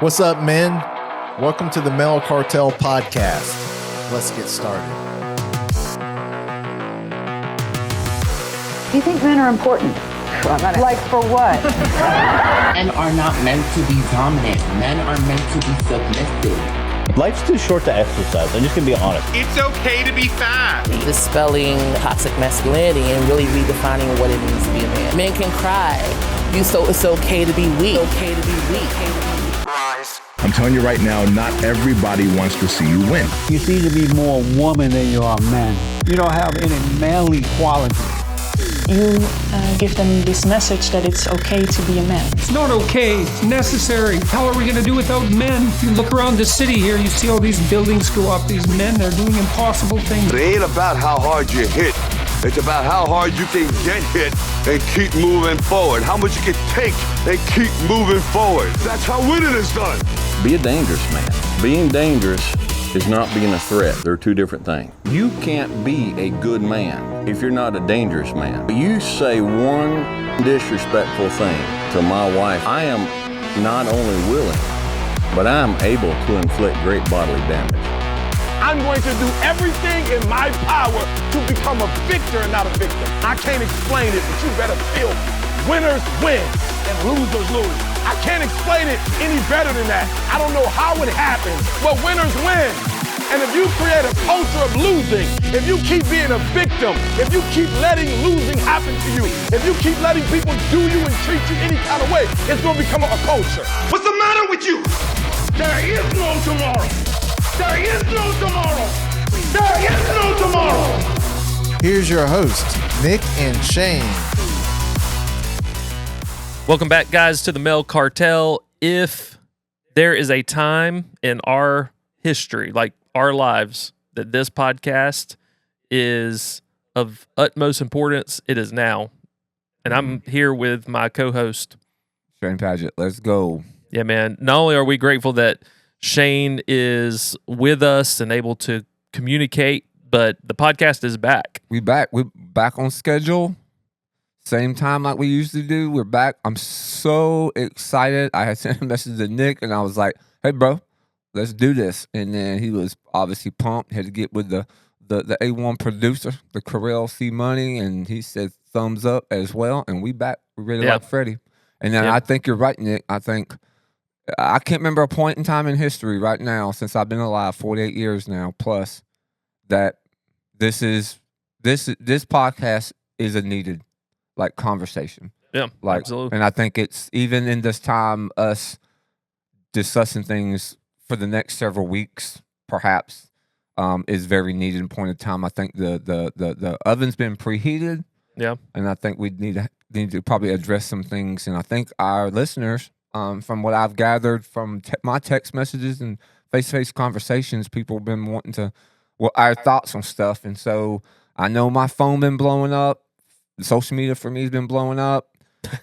What's up, men? Welcome to the Male Cartel podcast. Let's get started. Do you think men are important? Like for what? Men are not meant to be dominant. Men are meant to be submissive. Life's too short to exercise. I'm just gonna be honest. It's okay to be fat. Dispelling toxic masculinity and really redefining what it means to be a man. Men can cry. So it's okay to be weak. It's okay to be weak. I'm telling you right now, not everybody wants to see you win. You seem to be more woman than you are man. You don't have any manly qualities. You give them this message that it's okay to be a man. It's not okay, it's necessary. How are we going to do without men? You look around the city here, you see all these buildings go up, these men, they're doing impossible things. It ain't about how hard you hit. It's about how hard you can get hit and keep moving forward. How much you can take and keep moving forward. That's how winning is done. Be a dangerous man. Being dangerous is not being a threat. They're two different things. You can't be a good man if you're not a dangerous man. You say one disrespectful thing to my wife, I am not only willing, but I'm able to inflict great bodily damage. I'm going to do everything in my power to become a victor and not a victim. I can't explain it, but you better feel me. Winners win and losers lose. I can't explain it any better than that. I don't know how it happens, but winners win. And if you create a culture of losing, if you keep being a victim, if you keep letting losing happen to you, if you keep letting people do you and treat you any kind of way, it's going to become a culture. What's the matter with you? There is no tomorrow. There is no tomorrow. There is no tomorrow. Here's your host, Nick and Shane. Welcome back, guys, to the Male Cartel. If there is a time in our history, like our lives, that this podcast is of utmost importance, it is now. And I'm here with my co-host, Shane Padgett. Let's go. Yeah, man. Not only are we grateful that Shane is with us and able to communicate, but the podcast is back. We're back on schedule. Same time like we usually do. We're back. I'm so excited. I had sent a message to Nick and I was like, hey, bro, let's do this. And then he was obviously pumped. Had to get with the A1 producer, the Corel C Money, and he said thumbs up as well. And we back. We really like Freddie. And then I think you're right, Nick. I can't remember a point in time in history right now since I've been alive, 48 years now plus, that this podcast is a needed conversation. Yeah, absolutely. And I think it's even in this time, us discussing things for the next several weeks, perhaps, is very needed in point of time. I think the oven's been preheated. Yeah, and I think we need to probably address some things. And I think our listeners, from what I've gathered from my text messages and face-to-face conversations, people have been wanting our thoughts on stuff. And so I know my phone been blowing up. Social media for me has been blowing up.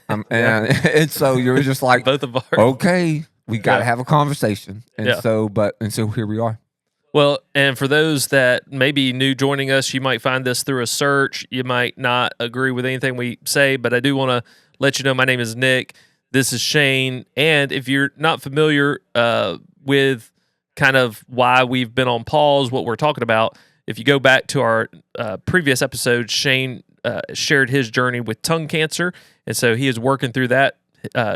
And so you're just like, both of ours. Okay, we got to have a conversation. And so here we are. Well, and for those that may be new joining us, you might find this through a search. You might not agree with anything we say, but I do want to let you know my name is Nick. This is Shane. And if you're not familiar with kind of why we've been on pause, what we're talking about, if you go back to our previous episode, Shane shared his journey with tongue cancer. And so he is working through that.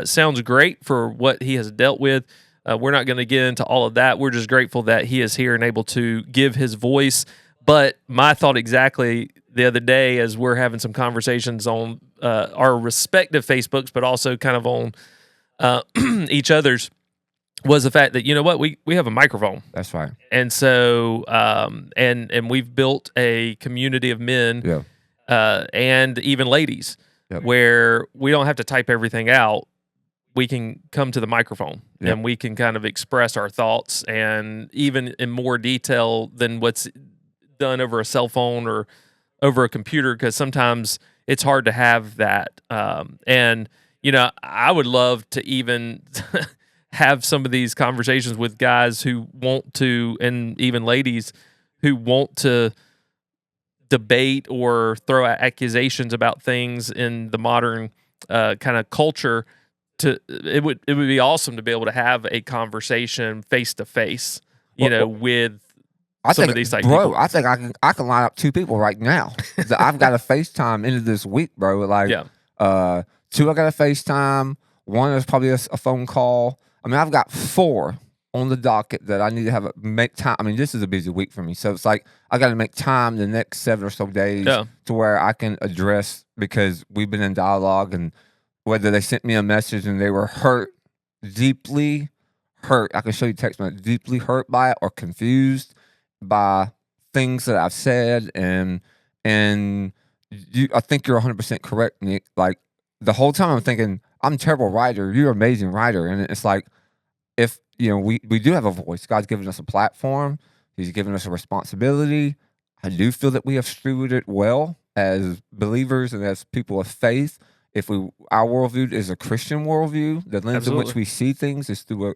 Sounds great for what he has dealt with. We're not going to get into all of that. We're just grateful that he is here and able to give his voice. But my thought exactly the other day, as we're having some conversations on our respective Facebooks, but also kind of on each other's, was the fact that, you know what, we have a microphone. That's right. And so, and we've built a community of men and even ladies where we don't have to type everything out. We can come to the microphone and we can kind of express our thoughts, and even in more detail than what's done over a cell phone or over a computer, because sometimes it's hard to have that. And, you know, I would love to even have some of these conversations with guys who want to, and even ladies who want to debate or throw out accusations about things in the modern kind of culture, it would be awesome to be able to have a conversation face to face, with some of these type people. I think I can line up 2 people right now. I've got a FaceTime into this week, bro. Like, 2 I got a FaceTime. 1 is probably a phone call. I mean, I've got 4 on the docket that I need to make time. I mean, this is a busy week for me, so it's like I got to make time the next 7 or so days to where I can address, because we've been in dialogue, and whether they sent me a message and they were deeply hurt. I can show you text message, deeply hurt by it or confused by things that I've said, and I think you're 100% correct, Nick. Like, the whole time I'm thinking, I'm a terrible writer. You're an amazing writer. And it's like, if, we do have a voice. God's given us a platform. He's given us a responsibility. I do feel that we have stewarded it well as believers and as people of faith. If our worldview is a Christian worldview, the lens in which we see things is through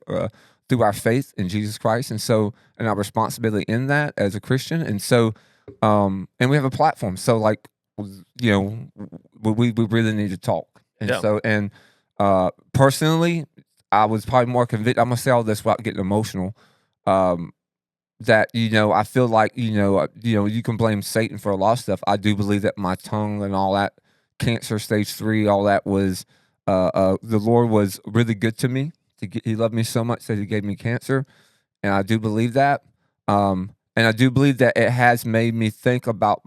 our faith in Jesus Christ. And so, and our responsibility in that as a Christian. And so, and we have a platform. So, like, we really need to talk. And so, and personally, I was probably more convinced. I'm gonna say all this without getting emotional. That I feel like you can blame Satan for a lot of stuff. I do believe that my tongue and all that, cancer stage 3, all that was the Lord was really good to me. He loved me so much that He gave me cancer, and I do believe that. And I do believe that it has made me think about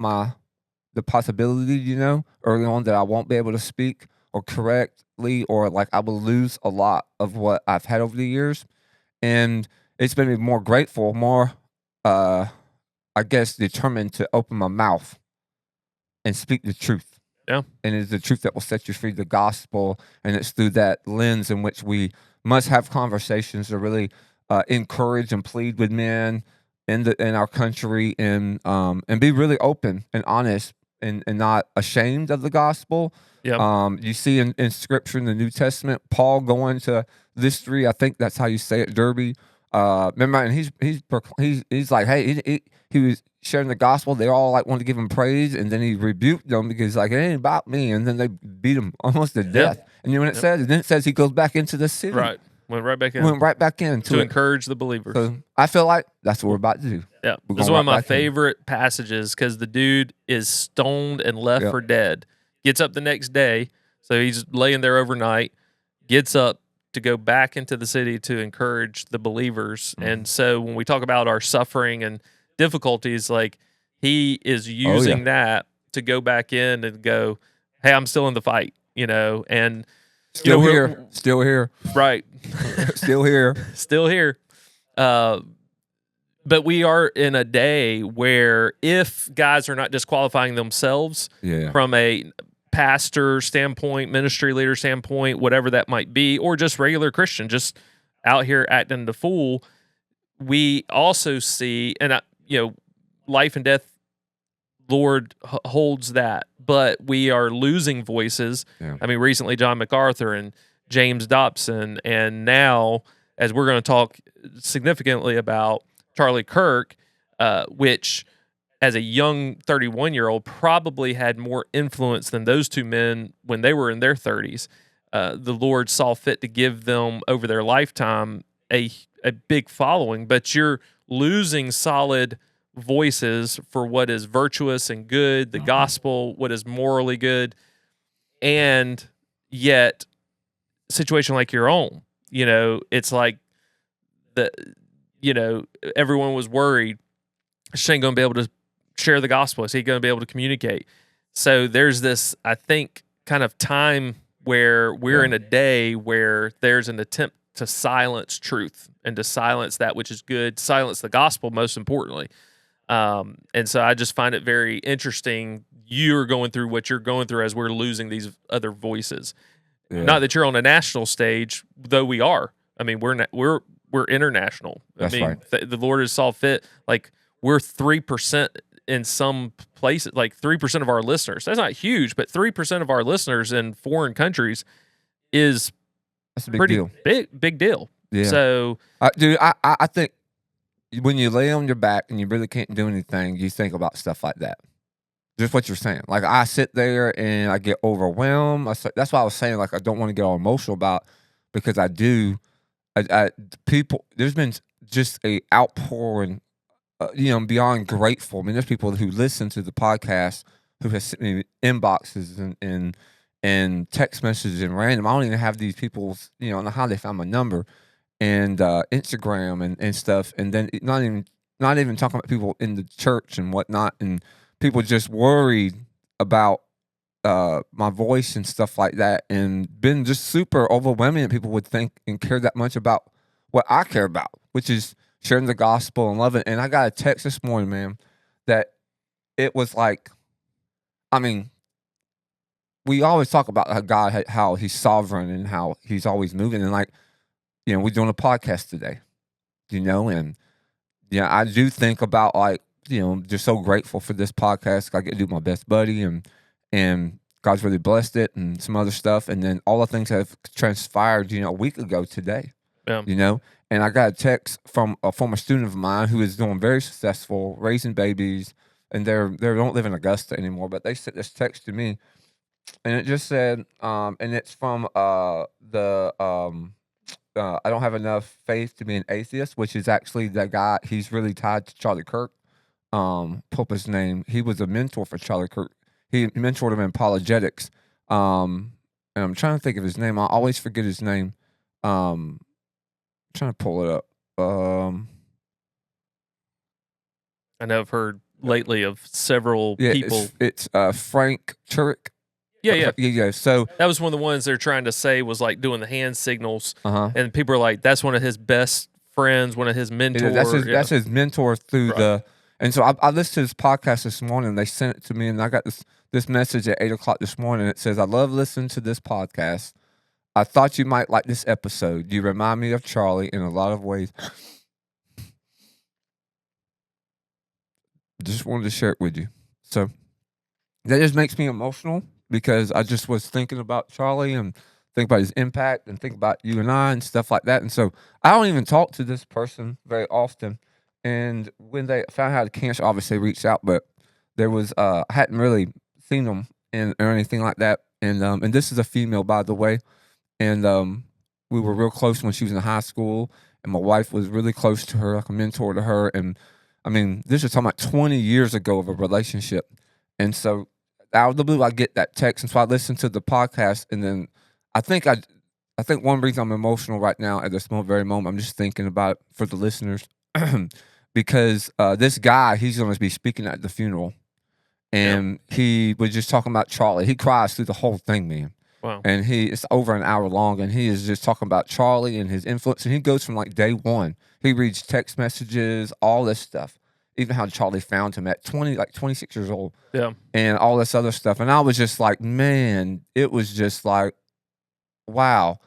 the possibility, early on, that I won't be able to speak or correctly, or like I will lose a lot of what I've had over the years. And it's made me more grateful, more, I guess, determined to open my mouth and speak the truth. Yeah. And it's the truth that will set you free, the gospel. And it's through that lens in which we must have conversations to really encourage and plead with men in our country, and be really open and honest and not ashamed of the gospel. Yeah. You see in Scripture in the New Testament, Paul going to Lystra, I think that's how you say it, Derby. Remember, and he's like, hey, he was sharing the gospel. They all like wanted to give him praise, and then he rebuked them because like, it ain't about me. And then they beat him almost to death. And when it says he goes back into the city. Right. Went right back in to encourage the believers. So I feel like that's what we're about to do. Yeah, this is one of my favorite passages, because the dude is stoned and left for dead. Gets up the next day, so he's laying there overnight. Gets up to go back into the city to encourage the believers. And so when we talk about our suffering and difficulties, like, he is using that to go back in and go, hey, I'm still in the fight, and still here, right? still here. But we are in a day where if guys are not disqualifying themselves from a pastor standpoint, ministry leader standpoint, whatever that might be, or just regular Christian, just out here acting the fool, we also see, and life and death, Lord holds that, but we are losing voices. Yeah. I mean, recently John MacArthur and James Dobson, and now, as we're going to talk significantly about, Charlie Kirk, which as a young 31-year-old probably had more influence than those 2 men when they were in their 30s. The Lord saw fit to give them over their lifetime a big following, but you're losing solid voices for what is virtuous and good, the gospel, what is morally good, and yet situation like your own, it's like everyone was worried, Shane going to be able to share the gospel? Is he going to be able to communicate? So there's this, I think, kind of time where we're in a day where there's an attempt to silence truth and to silence that which is good, silence the gospel, most importantly. And so I just find it very interesting. You're going through what you're going through as we're losing these other voices. Yeah. Not that you're on a national stage, though we are. I mean, we're international. That's right. The Lord has saw fit. Like, we're 3% in some places, like 3% of our listeners. That's not huge, but 3% of our listeners in foreign countries is that's a big deal. Big deal. Yeah. So, dude, I think when you lay on your back and you really can't do anything, you think about stuff like that. Just what you're saying. Like, I sit there and I get overwhelmed. That's why I was saying, like, I don't want to get all emotional about because I people, there's been just a outpouring, beyond grateful. I mean, there's people who listen to the podcast who have sent me inboxes and text messages and random. I don't even have these people's, I don't know how they found my number and Instagram and stuff. And then not even talking about people in the church and whatnot, and people just worried about my voice and stuff like that, and been just super overwhelming that people would think and care that much about what I care about, which is sharing the gospel and loving. And I got a text this morning, man, that it was like, I mean, we always talk about how God, how he's sovereign and how he's always moving. And like, we're doing a podcast today, and I do think about like, just so grateful for this podcast. I get to do my best buddy and God's really blessed it and some other stuff. And then all the things that have transpired, a week ago today, and I got a text from a former student of mine who is doing very successful, raising babies, and they don't live in Augusta anymore, but they sent this text to me, and it just said, and it's from I don't have enough faith to be an atheist, which is actually the guy. He's really tied to Charlie Kirk. Pull up his name. He was a mentor for Charlie Kirk. He mentored him in apologetics. And I'm trying to think of his name. I always forget his name. I'm trying to pull it up. I know I've heard lately of several people. It's Frank Turek. Yeah. So that was one of the ones they're trying to say was like doing the hand signals, and people are like, "That's one of his best friends, one of his mentors." That's his mentor through the. And so I listened to this podcast this morning. They sent it to me, and I got this message at 8:00 this morning. It says, "I love listening to this podcast. I thought you might like this episode. You remind me of Charlie in a lot of ways." Just wanted to share it with you. So that just makes me emotional, because I just was thinking about Charlie and think about his impact and think about you and I and stuff like that. And so I don't even talk to this person very often. And when they found out cancer, obviously reached out, but there was I hadn't really seen them or anything like that. And this is a female, by the way. And we were real close when she was in high school, and my wife was really close to her, like a mentor to her. And I mean, this is talking about 20 years ago of a relationship. And so out of the blue, I get that text, and so I listen to the podcast, and then I think one reason I'm emotional right now at this very moment, I'm just thinking about it for the listeners, because this guy, he's going to be speaking at the funeral, and he was just talking about Charlie. He cries through the whole thing, man. Wow. And it's over an hour long, and he is just talking about Charlie and his influence, and he goes from like day one. He reads text messages, all this stuff. Even how Charlie found him at 26 years old. Yeah. And all this other stuff. And I was just like, man, it was just like, wow.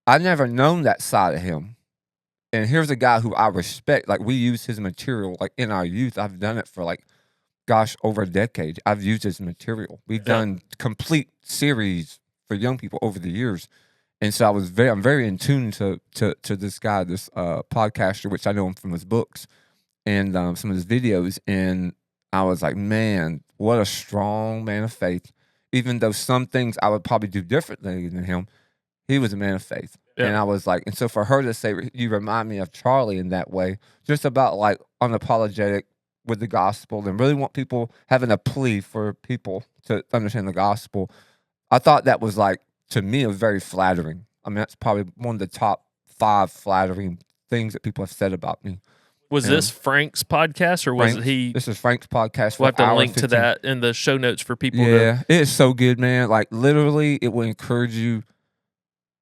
I never known that side of him. And here's a guy who I respect. Like, we use his material, like, in our youth. I've done it for, like, over a decade. I've used his material. We've done complete series for young people over the years. And so I'm very in tune to this guy, this podcaster, which I know him from his books and some of his videos. And I was like, man, what a strong man of faith. Even though some things I would probably do differently than him, he was a man of faith. Yeah. And I was like, and so for her to say, you remind me of Charlie in that way, just about like unapologetic with the gospel and really want people having a plea for people to understand the gospel. I thought that was like, to me, it was very flattering. I mean, that's probably one of the top 5 flattering things that people have said about me. Was this Frank's podcast, or was he? This is Frank's podcast. We'll have to link to that in the show notes for people. Yeah, it is so good, man. Like, literally, it will encourage you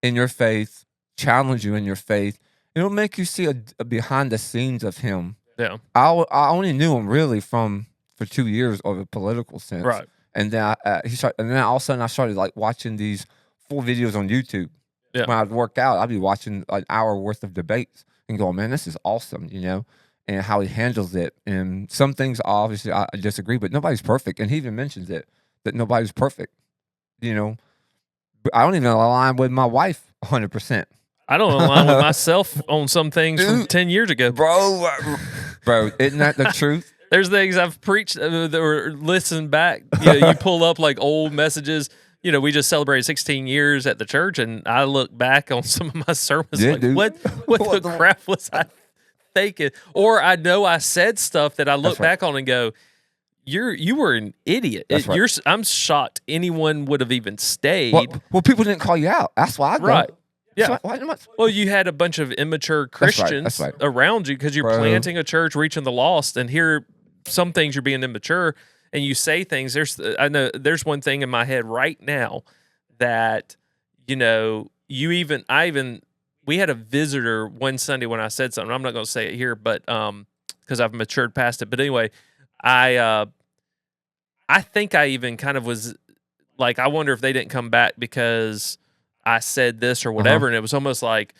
in your faith, challenge you in your faith. It'll make you see a behind the scenes of him. Yeah, I only knew him really for 2 years of a political sense, right? And then and then all of a sudden I started like watching these full videos on YouTube. Yeah. When I'd work out, I'd be watching an hour worth of debates and going, man, this is awesome, and how he handles it. And some things, obviously, I disagree, but nobody's perfect. And he even mentions it, that nobody's perfect, But I don't even align with my wife 100%. I don't align with myself on some things from 10 years ago. Bro, isn't that the truth? There's things I've preached or listened back. You pull up like old messages we just celebrated 16 years at the church, and I look back on some of my sermons like, dude. what the crap was I thinking? Or I know I said stuff that I look back on and go, you were an idiot. That's right. I'm shocked anyone would have even stayed. Well, people didn't call you out. That's why I go. Right. Yeah. So well, you had a bunch of immature Christians around you because you're planting a church, reaching the lost, and here some things you're being immature and you say things. I know there's one thing in my head right now that, we had a visitor one Sunday when I said something. I'm not going to say it here, but because I've matured past it. But anyway, I think I even kind of was like, I wonder if they didn't come back because I said this or whatever. And it was almost like,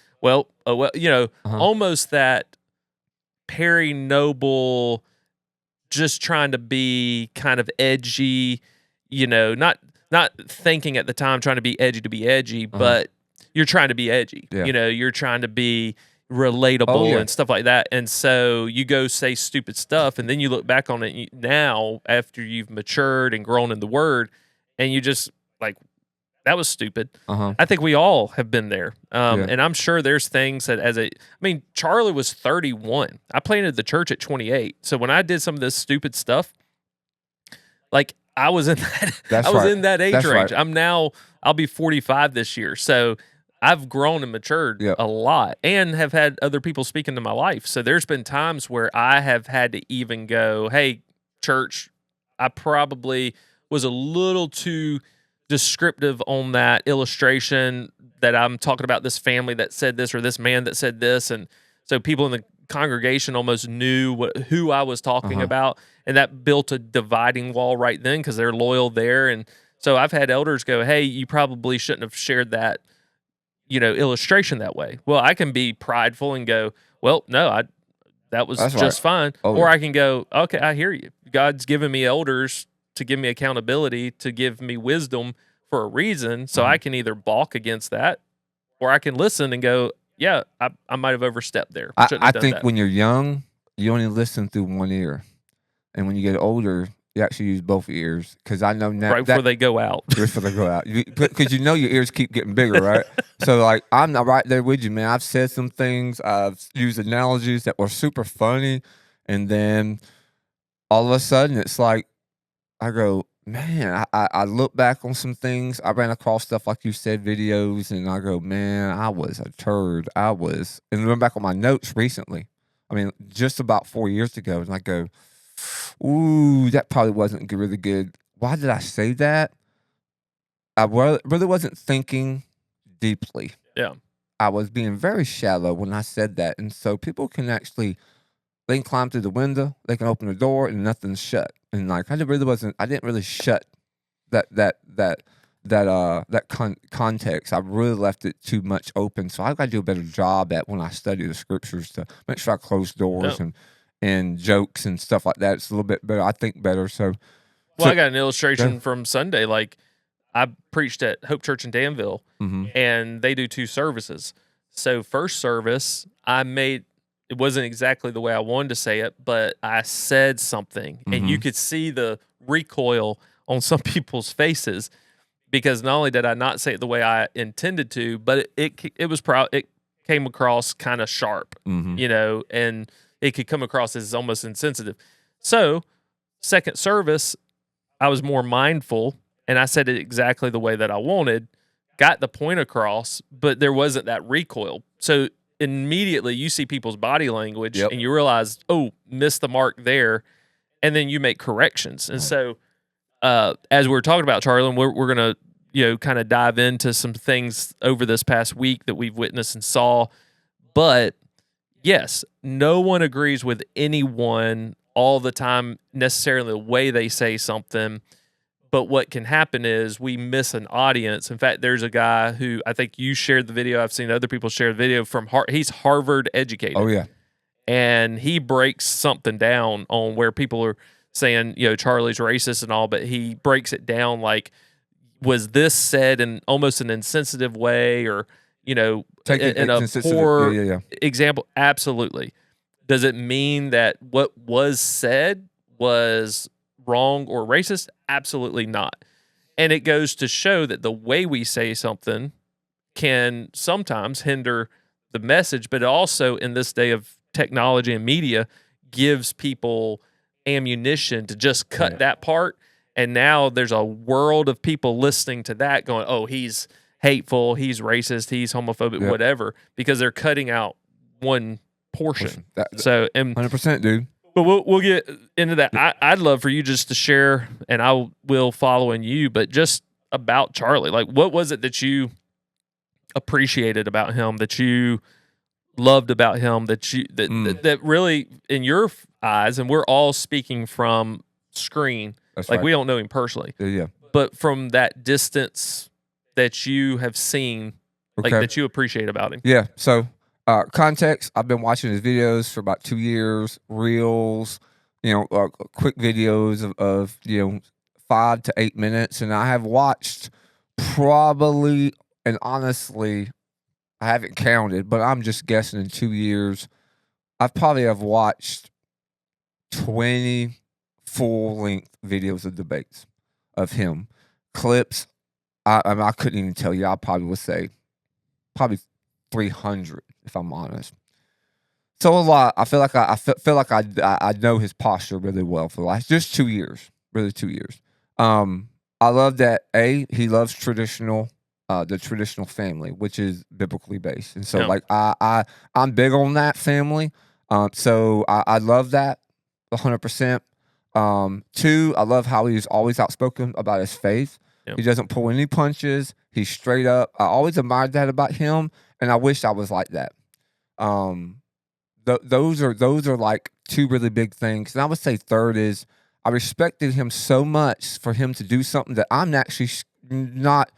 almost that Perry Noble, just trying to be kind of edgy, not thinking at the time trying to be edgy, but you're trying to be edgy. Yeah. You're trying to be relatable and stuff like that. And so you go say stupid stuff, and then you look back on it now after you've matured and grown in the Word, and you just like, that was stupid. I think we all have been there. And I'm sure there's things that Charlie was 31. I planted the church at 28. So when I did some of this stupid stuff, like I was in that, in that age range. Right. I'll be 45 this year. So I've grown and matured a lot and have had other people speak into my life. So there's been times where I have had to even go, hey, church, I probably was a little too descriptive on that illustration that I'm talking about this family that said this or this man that said this. And so people in the congregation almost knew who I was talking about. And that built a dividing wall right then because they're loyal there. And so I've had elders go, hey, you probably shouldn't have shared that, illustration that way. Well, I can be prideful and go, well, no, that was just fine. Or I can go, okay, I hear you. God's given me elders to give me accountability, to give me wisdom for a reason. So I can either balk against that or I can listen and go, yeah, I might have overstepped there. I think when you're young, you only listen through one ear. And when you get older, you actually use both ears. Because I know now. Right before they go out. Before they go out. Because your ears keep getting bigger, right? So, like, I'm not right there with you, man. I've said some things. I've used analogies that were super funny. And then all of a sudden, it's like, I go, man, I look back on some things. I ran across stuff like you said, videos, and I go, man, I was a turd. And I went back on my notes recently. Just about 4 years ago, and I go, ooh, that probably wasn't really good. Why did I say that? I really wasn't thinking deeply. Yeah. I was being very shallow when I said that. And so people can actually, they can climb through the window, they can open the door, and nothing's shut. And like I didn't really shut that context. I really left it too much open. So I've got to do a better job at when I study the scriptures to make sure I close doors and jokes and stuff like that. It's a little bit better. I think better. I got an illustration from Sunday. Like I preached at Hope Church in Danville, and they do 2 services. So first service, it wasn't exactly the way I wanted to say it, but I said something, and you could see the recoil on some people's faces because not only did I not say it the way I intended to, but it came across kind of sharp, and it could come across as almost insensitive. So second service, I was more mindful, and I said it exactly the way that I wanted, got the point across, but there wasn't that recoil. So immediately you see people's body language and you realize, oh, missed the mark there. And then you make corrections. And so as we're talking about, Charlie, and we're going to, kind of dive into some things over this past week that we've witnessed and saw. But yes, no one agrees with anyone all the time, necessarily the way they say something. But what can happen is we miss an audience. In fact, there's a guy who I think you shared the video. I've seen other people share the video from he's Harvard educated. Oh, yeah. And he breaks something down on where people are saying, Charlie's racist and all, but he breaks it down like, was this said in almost an insensitive way or, in a poor example? Absolutely. Does it mean that what was said was wrong or racist? Absolutely not. And it goes to show that the way we say something can sometimes hinder the message, but also in this day of technology and media gives people ammunition to just cut that part. And now there's a world of people listening to that going, oh, he's hateful, he's racist, he's homophobic, whatever, because they're cutting out one portion. So, 100%, dude. But we'll get into that. I'd love for you just to share, and I will follow in you, but just about Charlie. Like, what was it that you appreciated about him, that you loved about him, that really, in your eyes, and we're all speaking from screen, we don't know him personally. Yeah. But from that distance that you have seen, that you appreciate about him. Yeah. So, context, I've been watching his videos for about 2 years, reels, quick videos of 5 to 8 minutes. And I have watched probably, and honestly, I haven't counted, but I'm just guessing in 2 years, I probably have watched 20 full-length videos of debates of him. Clips, I couldn't even tell you. I probably would say probably 300, if I'm honest. So a lot. I feel like I know his posture really well for the last just 2 years, really 2 years. I love that he loves the traditional family, which is biblically based, and so I'm big on that family. So I love that 100%. 2, I love how he's always outspoken about his faith. He doesn't pull any punches. He's straight up. I always admired that about him, and I wish I was like that. Those are like 2 really big things. And I would say 3rd is I respected him so much for him to do something that I'm actually not.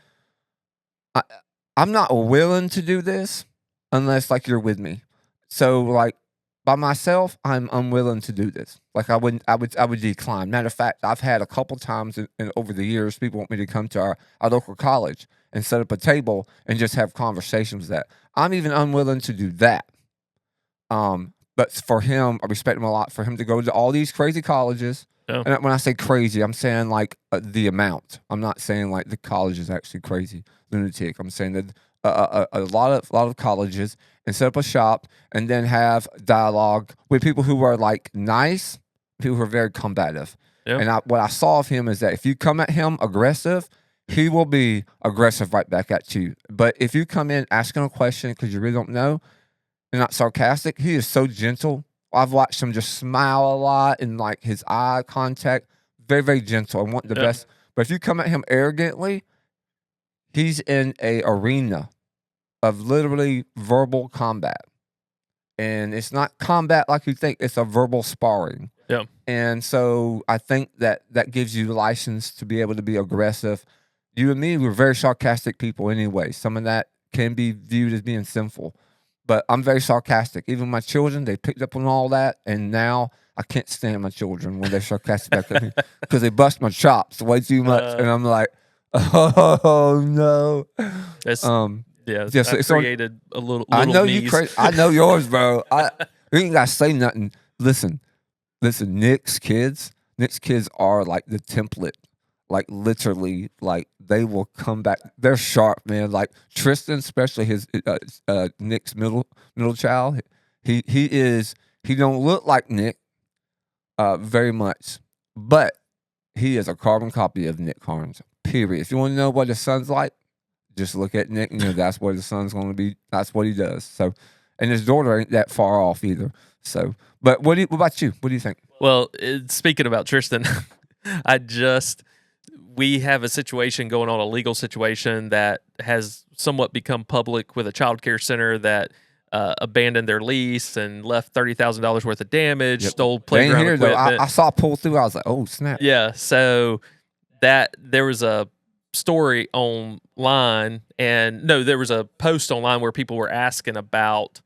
I'm not willing to do this unless you're with me. So by myself, I'm unwilling to do this. I would decline. Matter of fact, I've had a couple times in over the years, people want me to come to our local college and set up a table and just have conversations that I'm even unwilling to do that. But for him, I respect him a lot for him to go to all these crazy colleges. Yeah. And when I say crazy, I'm saying the amount. I'm not saying the college is actually crazy, lunatic. I'm saying that a lot of colleges and set up a shop and then have dialogue with people who are nice, people who are very combative. Yeah. And what I saw of him is that if you come at him aggressive, he will be aggressive right back at you. But if you come in asking a question because you really don't know and not sarcastic, he is so gentle. I've watched him just smile a lot and his eye contact, very, very gentle and want the best. But if you come at him arrogantly, he's in a arena of literally verbal combat. And it's not combat like you think, it's a verbal sparring. Yeah. And so I think that gives you the license to be able to be aggressive. You and me, we're very sarcastic people anyway. Some of that can be viewed as being sinful. But I'm very sarcastic. Even my children, they picked up on all that. And now I can't stand my children when they're sarcastic back at me because they bust my chops way too much. And I'm like, oh, no. That's, it's created a little I know knees. you crazy. I know yours, bro. You ain't got to say nothing. Listen, Nick's kids are the template. Literally, they will come back. They're sharp, man. Tristan, especially his Nick's middle child. He don't look like Nick very much, but he is a carbon copy of Nick Carnes. Period. If you want to know what his son's like, just look at Nick. That's what his son's going to be. That's what he does. So, and his daughter ain't that far off either. So, but what about you? What do you think? Well, speaking about Tristan, we have a situation going on, a legal situation that has somewhat become public with a child care center that abandoned their lease and left $30,000 worth of damage, stole playground equipment. I saw pull through. I was like, oh, snap. Yeah. So there was a story online, there was a post online where people were asking about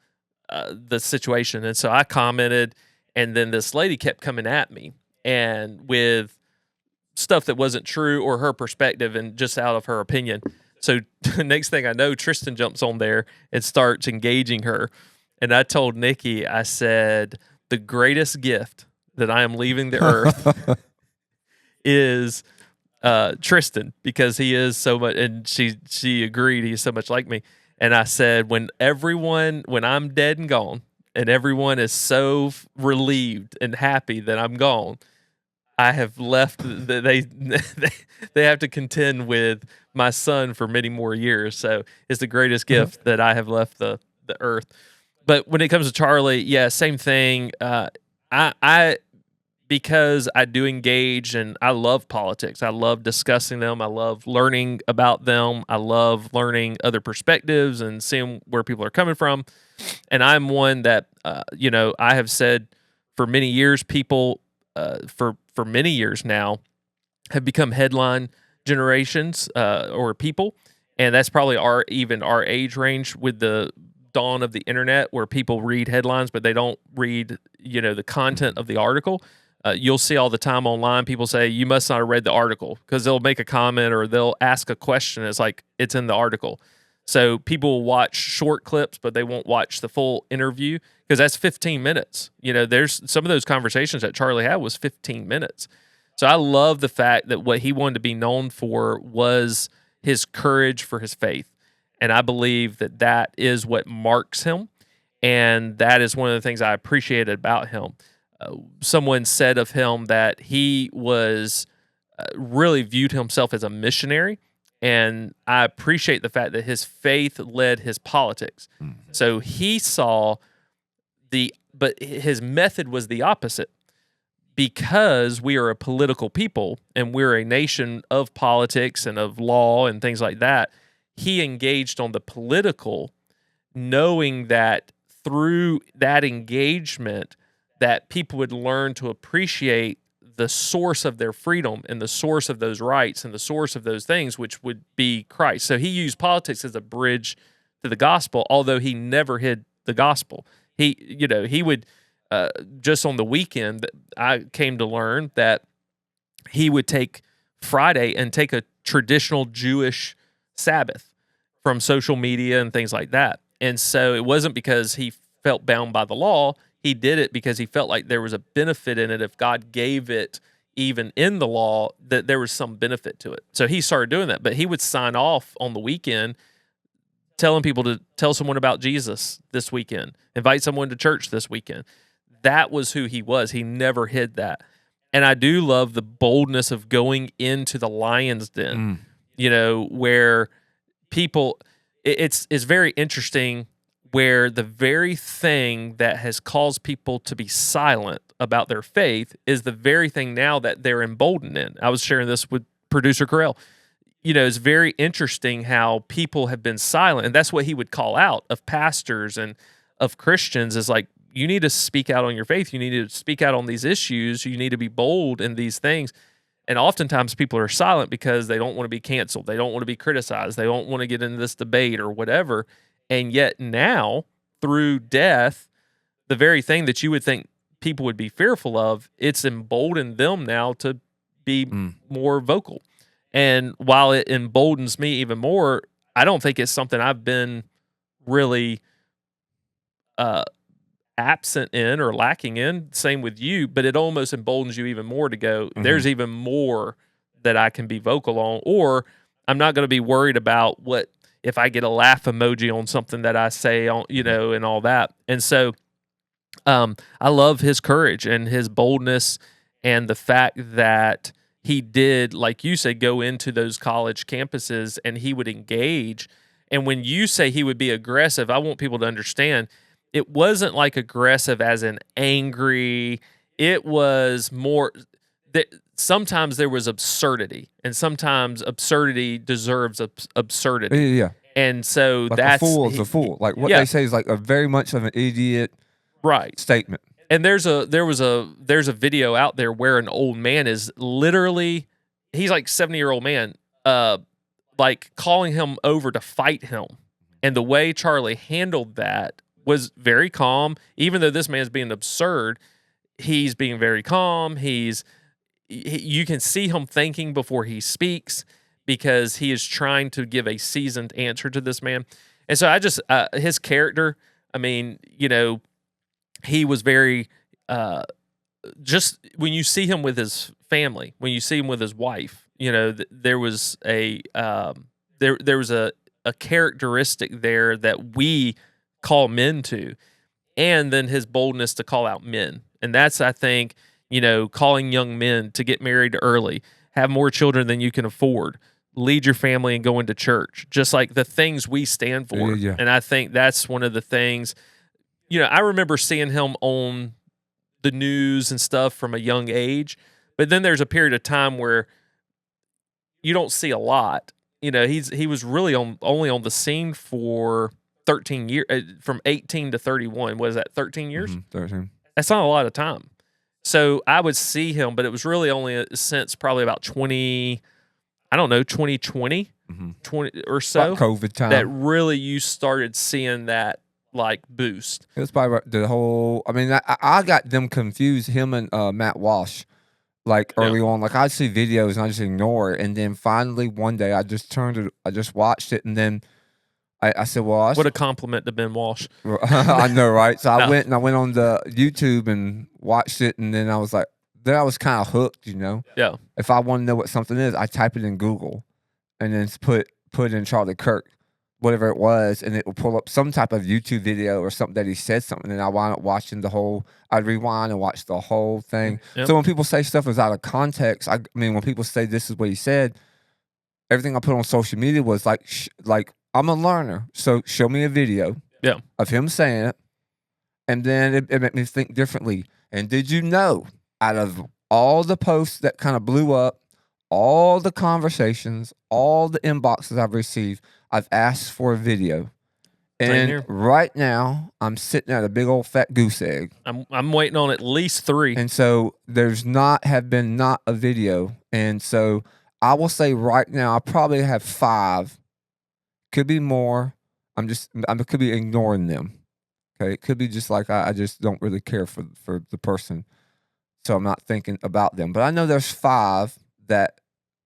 the situation. And so I commented, and then this lady kept coming at me and with stuff that wasn't true or her perspective and just out of her opinion. So the next thing I know, Tristan jumps on there and starts engaging her. And I told Nikki, I said, the greatest gift that I am leaving the earth is Tristan, because he is so much, and she agreed he's so much like me. And I said, when I'm dead and gone, and everyone is so relieved and happy that I'm gone, I have left. They have to contend with my son for many more years. So it's the greatest gift that I have left the earth. But when it comes to Charlie, yeah, same thing. I because I do engage and I love politics. I love discussing them. I love learning about them. I love learning other perspectives and seeing where people are coming from. And I'm one that, I have said for many years, people for many years now have become headline generations or people. And that's probably our age range with the dawn of the internet, where people read headlines, but they don't read, the content of the article. You'll see all the time online, people say, you must not have read the article, because they'll make a comment or they'll ask a question. It's like, it's in the article. So people will watch short clips, but they won't watch the full interview, because that's 15 minutes. There's some of those conversations that Charlie had was 15 minutes. So I love the fact that what he wanted to be known for was his courage for his faith. And I believe that is what marks him. And that is one of the things I appreciated about him. Someone said of him that he was really viewed himself as a missionary, and I appreciate the fact that his faith led his politics. So he saw but his method was the opposite. Because we are a political people and we're a nation of politics and of law and things like that, he engaged on the political, knowing that through that engagement, that people would learn to appreciate the source of their freedom and the source of those rights and the source of those things, which would be Christ. So he used politics as a bridge to the gospel, although he never hid the gospel. He would, just on the weekend, I came to learn that he would take Friday and take a traditional Jewish Sabbath from social media and things like that. And so it wasn't because he felt bound by the law. He did it because he felt like there was a benefit in it. If God gave it, even in the law, that there was some benefit to it. So he started doing that. But he would sign off on the weekend, telling people to tell someone about Jesus this weekend, invite someone to church this weekend. That was who he was. He never hid that. And I do love the boldness of going into the lion's den, where people, it's very interesting, where the very thing that has caused people to be silent about their faith is the very thing now that they're emboldened in. I was sharing this with producer Carell. It's very interesting how people have been silent, and that's what he would call out of pastors and of Christians, is like, you need to speak out on your faith. You need to speak out on these issues. You need to be bold in these things. And oftentimes people are silent because they don't want to be canceled. They don't want to be criticized. They don't want to get into this debate or whatever. And yet now, through death, the very thing that you would think people would be fearful of, it's emboldened them now to be more vocal. And while it emboldens me even more, I don't think it's something I've been really absent in or lacking in. Same with you, but it almost emboldens you even more to go, there's even more that I can be vocal on, or I'm not going to be worried about what if I get a laugh emoji on something that I say on, and all that. And so I love his courage and his boldness, and the fact that he did, like you said, go into those college campuses and he would engage. And when you say he would be aggressive, I want people to understand it wasn't like aggressive as in angry. It was more that sometimes there was absurdity, and sometimes absurdity deserves absurdity. Yeah. And so like that's a fool is a fool. Like what they say is like a very much of an idiot statement. And there's a video out there where an old man is literally, he's like 70-year-old man, like calling him over to fight him. And the way Charlie handled that was very calm. Even though this man's being absurd, he's being very calm. You can see him thinking before he speaks, because he is trying to give a seasoned answer to this man. And so I just, his character, I mean, he was very, just when you see him with his family, when you see him with his wife, there was a there was a characteristic there that we call men to, and then his boldness to call out men. And that's, I think, calling young men to get married early, have more children than you can afford, lead your family and go into church, just like the things we stand for. Yeah. And I think that's one of the things, I remember seeing him on the news and stuff from a young age, but then there's a period of time where you don't see a lot. He was really only on the scene for 13 years, from 18 to 31. What is that, 13 years? 13. That's not a lot of time. So I would see him, but it was really only since probably about 2020, 20 or so, About COVID time, that really you started seeing that like boost. It was probably the whole. I mean, I got them confused. Him and Matt Walsh, like early on. Like I'd see videos and I just ignore it, and then finally one day I just watched it, and then I said, "Well, what a compliment to Ben Walsh." I know, right? So I went on the YouTube and watched it, and then I was like, then I was kind of hooked, Yeah. If I want to know what something is, I type it in Google, and then put in Charlie Kirk, whatever it was, and it will pull up some type of YouTube video or something that he said something, and I wound up watching the whole. I'd rewind and watch the whole thing. Yep. So when people say stuff is out of context, I mean, when people say this is what he said, everything I put on social media was like I'm a learner, so show me a video of him saying it, and then it made me think differently. And did you know, out of all the posts that kind of blew up, all the conversations, all the inboxes I've received, I've asked for a video. And right now, I'm sitting at a big old fat goose egg. I'm waiting on at least 3. And so there's not a video. And so I will say right now, I probably have 5. Could be more. I could be ignoring them. Okay, it could be just like I just don't really care for the person, so I'm not thinking about them. But I know there's 5 that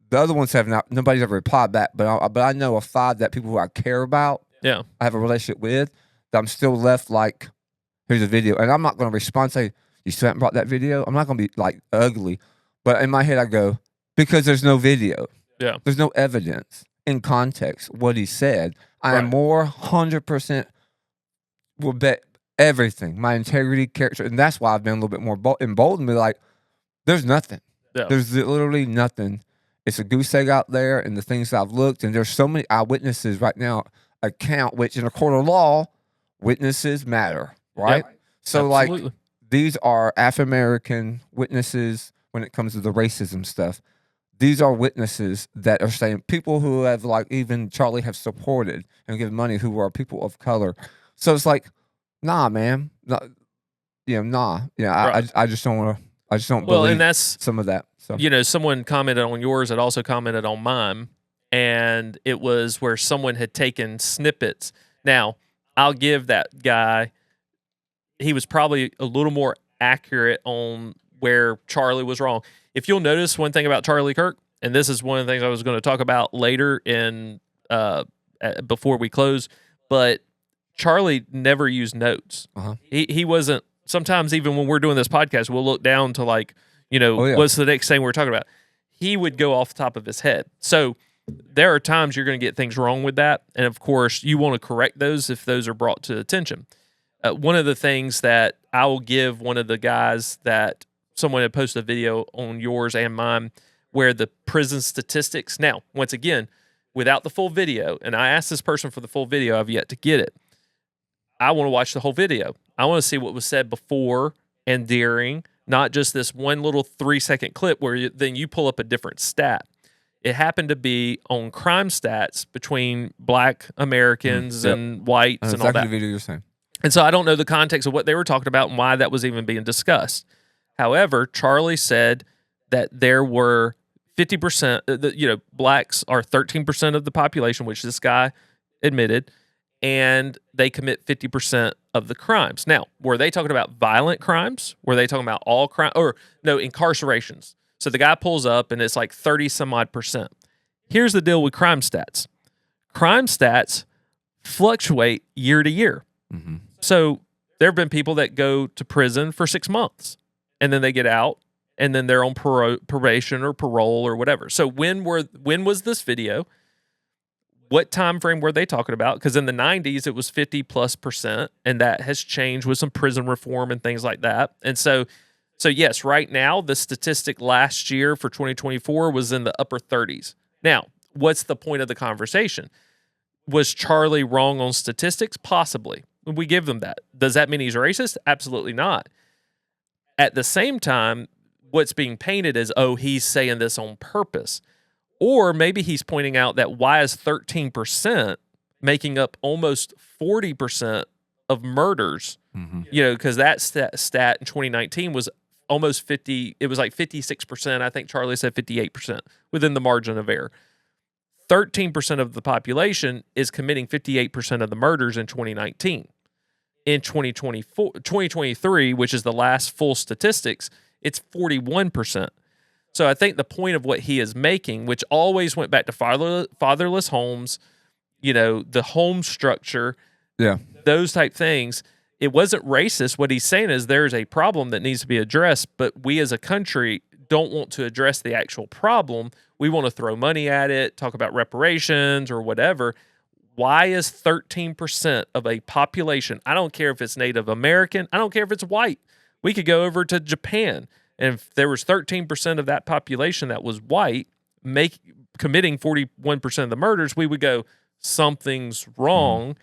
the other ones have not. Nobody's ever replied back. But I know of 5 that people who I care about. Yeah, I have a relationship with. That I'm still left like, here's a video, and I'm not going to respond. Say you still haven't brought that video. I'm not going to be like ugly, but in my head I go, because there's no video. Yeah, there's no evidence in context what he said. I am more 100% will bet everything, my integrity, character, and that's why I've been a little bit more emboldened. Me like, there's nothing. Yeah. There's literally nothing. It's a goose egg out there, and the things that I've looked, and there's so many eyewitnesses right now account, which in a court of law, witnesses matter, right? Yep. So Absolutely. like, these are Afro-American witnesses when it comes to the racism stuff. These are witnesses that are saying people who have like even Charlie have supported and given money who are people of color. So it's like, nah, man, nah. Right. I just don't want to. I just don't Well, believe and that's some of that. So someone commented on yours that also commented on mine, and it was where someone had taken snippets. Now, I'll give that guy. He was probably a little more accurate on where Charlie was wrong. If you'll notice one thing about Charlie Kirk, and this is one of the things I was going to talk about later in before we close, but Charlie never used notes. He wasn't. Sometimes even when we're doing this podcast, we'll look down to like, what's the next thing we're talking about? He would go off the top of his head. So there are times you're going to get things wrong with that, and of course you want to correct those if those are brought to attention. One of the things that I will give one of the guys that someone had posted a video on yours and mine where the prison statistics. Now, once again, without the full video, and I asked this person for the full video, I've yet to get it. I want to watch the whole video. I want to see what was said before and during, not just this one little 3-second clip where then you pull up a different stat. It happened to be on crime stats between Black Americans and whites and all that. The video you're saying. And so I don't know the context of what they were talking about and why that was even being discussed. However, Charlie said that there were 50%, blacks are 13% of the population, which this guy admitted, and they commit 50% of the crimes. Now, were they talking about violent crimes? Were they talking about all crime? Or no, incarcerations. So the guy pulls up and it's like 30 some odd %. Here's the deal with crime stats. Crime stats fluctuate year to year. So there have been people that go to prison for 6 months and then they get out and then they're on probation or parole or whatever. So when was this video? What time frame were they talking about? Because in the 90s, it was 50+%, and that has changed with some prison reform and things like that. And so yes, right now, the statistic last year for 2024 was in the upper 30s. Now, what's the point of the conversation? Was Charlie wrong on statistics? Possibly. We give them that. Does that mean he's racist? Absolutely not. At the same time, what's being painted as, oh, he's saying this on purpose. Or maybe he's pointing out that why is 13% making up almost 40% of murders? You know, because that stat in 2019 was almost 50. It was like 56%. I think Charlie said 58% within the margin of error. 13% of the population is committing 58% of the murders in 2019. In 2023, which is the last full statistics, it's 41%. So I think the point of what he is making, which always went back to fatherless homes, you know, the home structure, those type things, it wasn't racist. What he's saying is there's a problem that needs to be addressed, but we as a country don't want to address the actual problem. We want to throw money at it, talk about reparations or whatever. Why is 13% of a population, I don't care if it's Native American, I don't care if it's white. We could go over to Japan, and if there was 13% of that population that was white committing 41% of the murders, we would go, something's wrong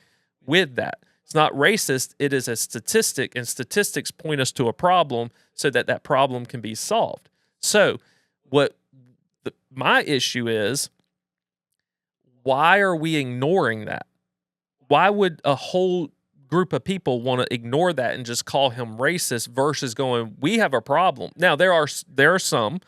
with that. It's not racist. It is a statistic, and statistics point us to a problem so that that problem can be solved. So my issue is, why are we ignoring that? Why would a whole group of people want to ignore that and just call him racist versus going, we have a problem? Now, there are some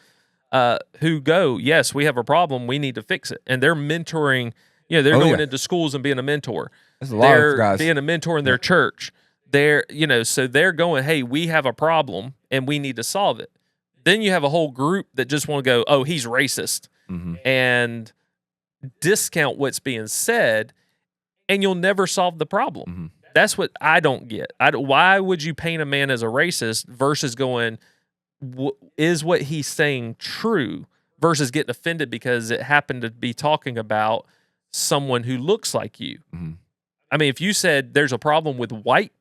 who go, yes, we have a problem, we need to fix it. And they're mentoring, you know, they're going into schools and being a mentor. There's a lot of guys. Being a mentor in their church. They're, you know, so they're going, hey, we have a problem and we need to solve it. Then you have a whole group that just want to go, oh, he's racist, and discount what's being said, and you'll never solve the problem. That's what I don't get. Why would you paint a man as a racist versus going, is what he's saying true, versus getting offended because it happened to be talking about someone who looks like you? I mean, if you said there's a problem with white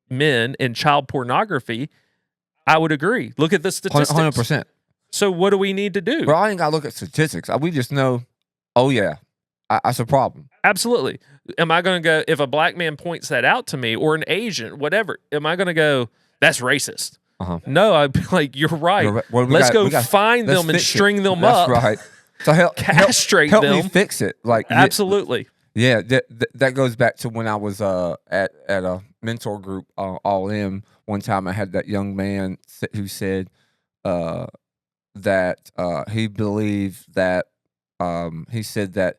men in child pornography, I would agree. Look at the statistics. 100%. So what do we need to do? Bro, I ain't got to look at statistics. We just know, oh, yeah, that's a problem. Absolutely. Am I going to go, if a black man points that out to me, or an Asian, whatever, am I going to go, that's racist? No, I'd be like, you're right. Let's go find them and string them up. That's right. So castrate help them. Me fix it. Like, absolutely. Yeah, that goes back to when I was at a mentor group, All In. One time I had that young man who said that he believed that, he said that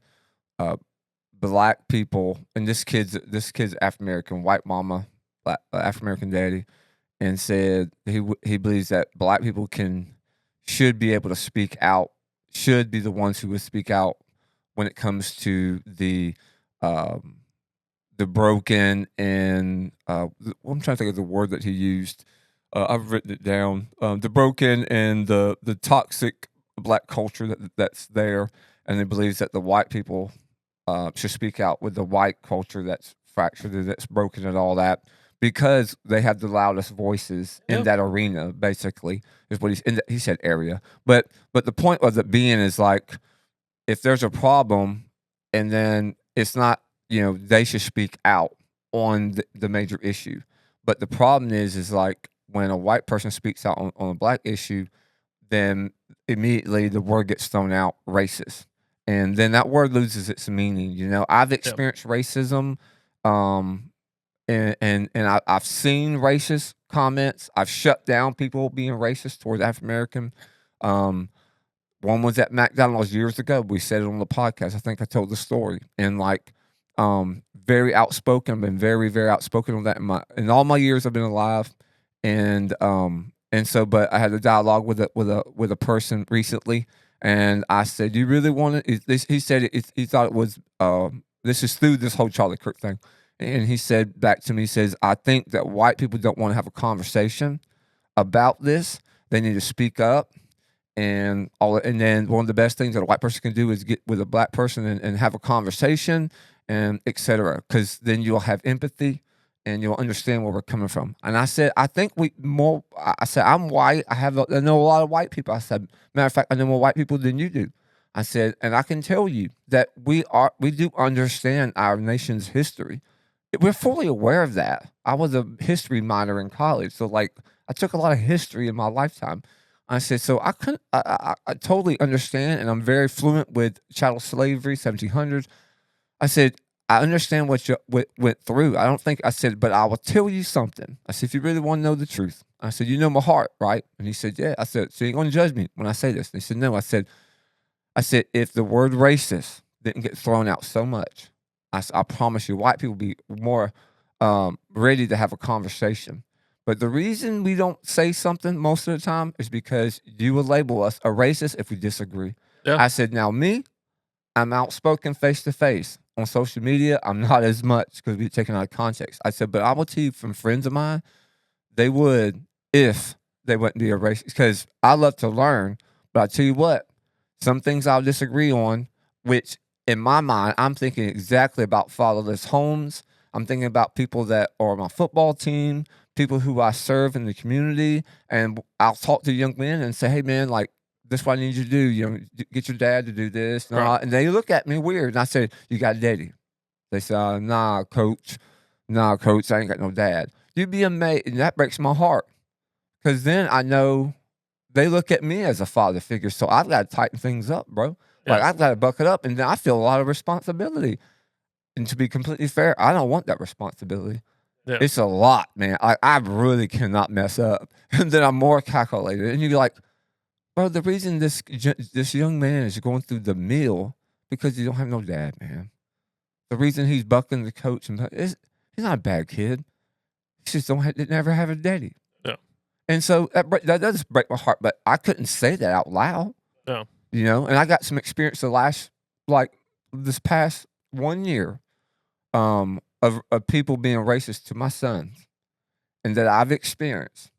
black people, and this kid's African-American, white mama, African-American daddy, and said he believes that black people should be able to speak out, should be the ones who would speak out when it comes to the broken and I'm trying to think of the word that he used. I've written it down. The broken and the toxic black culture that's there, and he believes that the white people should speak out with the white culture that's fractured, that's broken, and all that, because they have the loudest voices in that arena. Basically, is what he said area. But the point of it being is, like, if there's a problem, and then it's not, you know, they should speak out on the major issue. But the problem is like, when a white person speaks out on a black issue, then immediately the word gets thrown out, racist. And then that word loses its meaning. You know, I've experienced racism, and I've seen racist comments. I've shut down people being racist towards African American. One was at McDonald's years ago. We said it on the podcast. I think I told the story. And like, very outspoken. I've been very, very outspoken on that in all my years I've been alive. And so, but I had a dialogue with a person recently, and I said, "You really want to?" He said he thought it was. This is through this whole Charlie Kirk thing, and he said back to me, he says, "I think that white people don't want to have a conversation about this They need to speak up. And then one of the best things that a white person can do is get with a black person and have a conversation and et cetera. Because then you'll have empathy and you'll understand where we're coming from. And I said, I said, I'm white. I know a lot of white people. I said, matter of fact, I know more white people than you do. I said, and I can tell you that we do understand our nation's history. We're fully aware of that. I was a history minor in college. So like I took a lot of history in my lifetime. I said, so I totally understand, and I'm very fluent with chattel slavery, 1700s. I said, I understand what you went through. I said, but I will tell you something. I said, if you really want to know the truth. I said, you know my heart, right? And he said, yeah. I said, so you're going to judge me when I say this? And he said, no. I said, if the word racist didn't get thrown out so much, I promise you, white people will be more ready to have a conversation. But the reason we don't say something most of the time is because you would label us a racist if we disagree. Yeah. I said, now me, I'm outspoken face to face. On social media, I'm not as much because we're taken out of context. I said, but I will tell you from friends of mine, they would if they wouldn't be a racist. Because I love to learn, but I tell you what, some things I'll disagree on, which in my mind, I'm thinking exactly about fatherless homes. I'm thinking about people that are on my football team, people who I serve in the community, and I'll talk to young men and say, hey, man, like, this is what I need you to do. You know, get your dad to do this. Right. And they look at me weird. And I say, you got a daddy? They say, nah, coach, I ain't got no dad. You'd be amazed. And that breaks my heart. Because then I know they look at me as a father figure. So I've got to tighten things up, bro. Yeah. Like, I've got to buck it up. And then I feel a lot of responsibility. And to be completely fair, I don't want that responsibility. Yeah. It's a lot, man. I really cannot mess up. And then I'm more calculated. And you're like, bro, the reason this young man is going through the mill because he don't have no dad, man. The reason he's bucking the coach he's not a bad kid. He just never have a daddy. Yeah. And so that does break my heart. But I couldn't say that out loud. No. You know, and I got some experience this past 1 year of people being racist to my sons, and that I've experienced.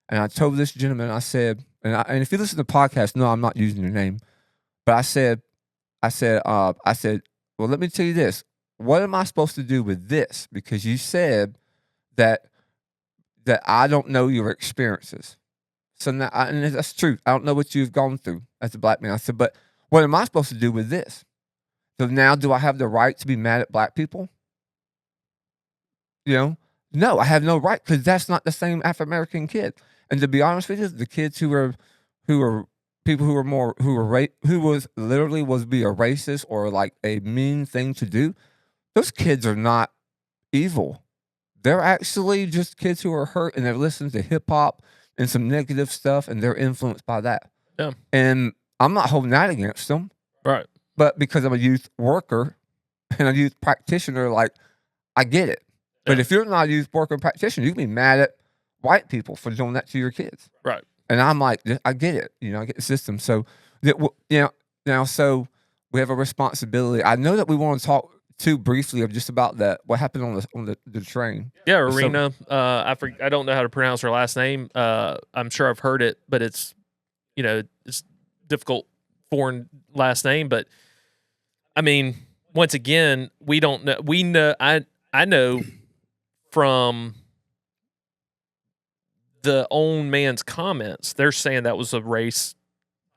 And I told this gentleman, I said. And if you listen to the podcast, no, I'm not using your name. But I said, well, let me tell you this. What am I supposed to do with this? Because you said that I don't know your experiences. So now, and that's true. I don't know what you've gone through as a black man. I said, but what am I supposed to do with this? So now, do I have the right to be mad at black people? You know, no, I have no right, because that's not the same Afro-American kid. And to be honest with you, the kids who was be a racist or like a mean thing to do, those kids are not evil. They're actually just kids who are hurt and they're listening to hip hop and some negative stuff, and they're influenced by that. Yeah. And I'm not holding that against them. Right. But because I'm a youth worker and a youth practitioner, like, I get it. Yeah. But if you're not a youth worker and practitioner, you can be mad at white people for doing that to your kids. Right. And I'm like, I get it. You know, I get the system. So, so we have a responsibility. I know that we want to talk too briefly of just about that, what happened on the train. Yeah, Iryna. I don't know how to pronounce her last name. I'm sure I've heard it, but it's, it's difficult foreign last name. But I mean, once again, we don't know. We know. I know from the own man's comments, they're saying that was a race